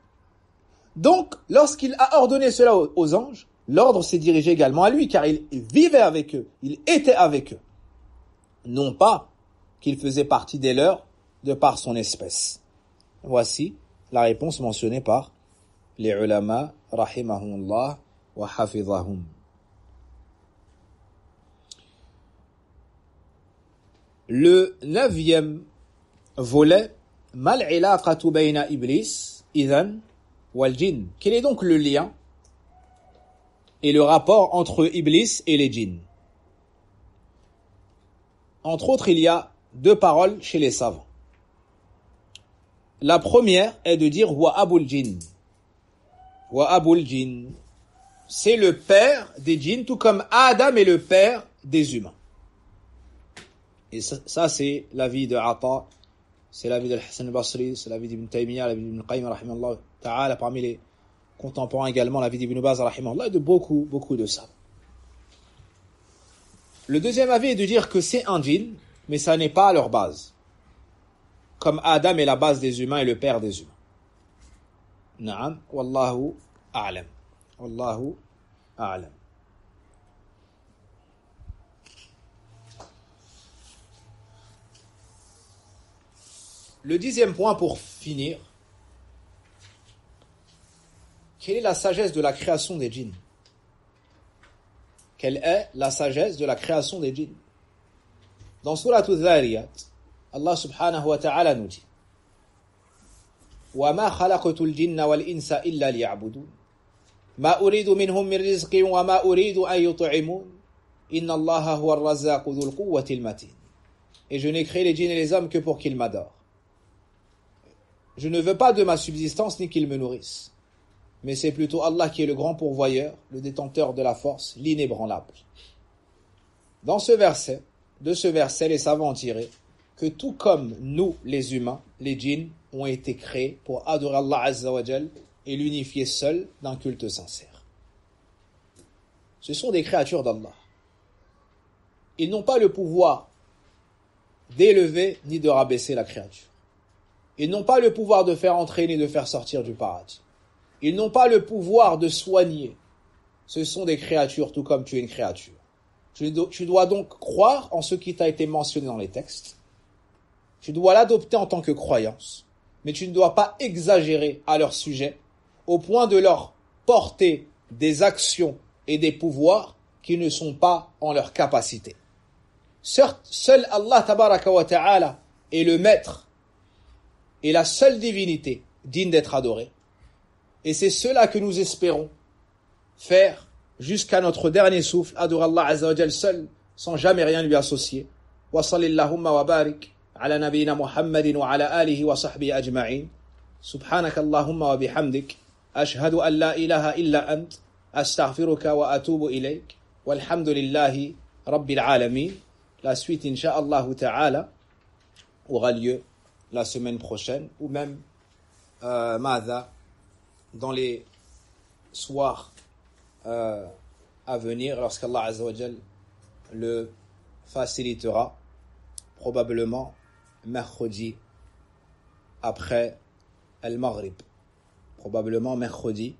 Donc, lorsqu'il a ordonné cela aux anges, l'ordre s'est dirigé également à lui, car il vivait avec eux, il était avec eux. Non pas qu'il faisait partie des leurs de par son espèce. Voici la réponse mentionnée par les ulama, rahimahumullah wa hafizahum. Le 9e volet, mal ilaqatu bayna iblis, idhan, wal jinn. Quel est donc le lien et le rapport entre Iblis et les djinns? Entre autres, il y a deux paroles chez les savants. La première est de dire wa abul jinn. Wa abul jinn. C'est le père des djinns, tout comme Adam est le père des humains. Et ça c'est l'avis de Ata, c'est l'avis de Hassan al-Basri, c'est l'avis d'Ibn Taymiyyah, l'avis d'Ibn Qayyim, rahimahullah ta'ala, parmi les contemporains également, l'avis d'Ibn Baz, rahimahullah, et de beaucoup de savants. Le deuxième avis est de dire que c'est un djinn, mais ça n'est pas leur base. Comme Adam est la base des humains et le père des humains. Na'am, wallahu a'lam. Wallahu a'lam. Le 10e point pour finir. Quelle est la sagesse de la création des djinns? Quelle est la sagesse de la création des djinns? Dans Surah Al-Dhariyat, Allah subhanahu wa ta'ala nous dit وَمَا خَلَقْتُ الْجِنَّ وَالْإِنسَ إِلَّا لِيَعْبُدُونَ مَا أُرِيدُ مِنْهُمْ مِنْ رِزْقٍ وَمَا أُرِيدُ أَنْ يُطْعِمُونَ إِنَّ اللَّهَ هُوَ الرَّزَّاقُ ذُو الْقُوَّةِ الْمَتِينِ. Et je n'ai créé les djinns et les hommes que pour qu'ils m'adorent. Je ne veux pas de ma subsistance ni qu'ils me nourrissent. Mais c'est plutôt Allah qui est le grand pourvoyeur, le détenteur de la force, l'inébranlable. De ce verset, les savants ont tiré que tout comme nous, les humains, les djinns ont été créés pour adorer Allah Azza wa Jal et l'unifier seul d'un culte sincère. Ce sont des créatures d'Allah. Ils n'ont pas le pouvoir d'élever ni de rabaisser la créature. Ils n'ont pas le pouvoir de faire entrer ni de faire sortir du paradis. Ils n'ont pas le pouvoir de soigner. Ce sont des créatures tout comme tu es une créature. Tu dois donc croire en ce qui t'a été mentionné dans les textes. Tu dois l'adopter en tant que croyance. Mais tu ne dois pas exagérer à leur sujet au point de leur porter des actions et des pouvoirs qui ne sont pas en leur capacité. Seul Allah tabaraka wa ta'ala est le maître et la seule divinité digne d'être adorée. Et c'est cela que nous espérons faire jusqu'à notre dernier souffle, adorer Allah Azza wa Jal seul, sans jamais rien lui associer. Wa sallillahumma wa barik ala nabiyyina Muhammadin wa ala alihi wa sahbihi ajma'in. Subhanaka Allahumma wa bihamdik. Ashhadu an la ilaha illa ant. Astaghfiruka wa atubu ilayk. Walhamdulillahi rabbil alamin. La suite, incha'Allah ta'ala, aura lieu la semaine prochaine, ou même, dans les soirs à venir, lorsqu'Allah Azza wa Jal le facilitera, probablement mercredi après Al-Maghrib. Probablement mercredi,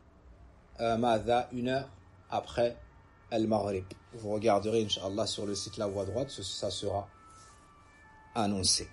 une heure après Al-Maghrib. Vous regarderez, inch'Allah, sur le site La Voix Droite, ça sera annoncé.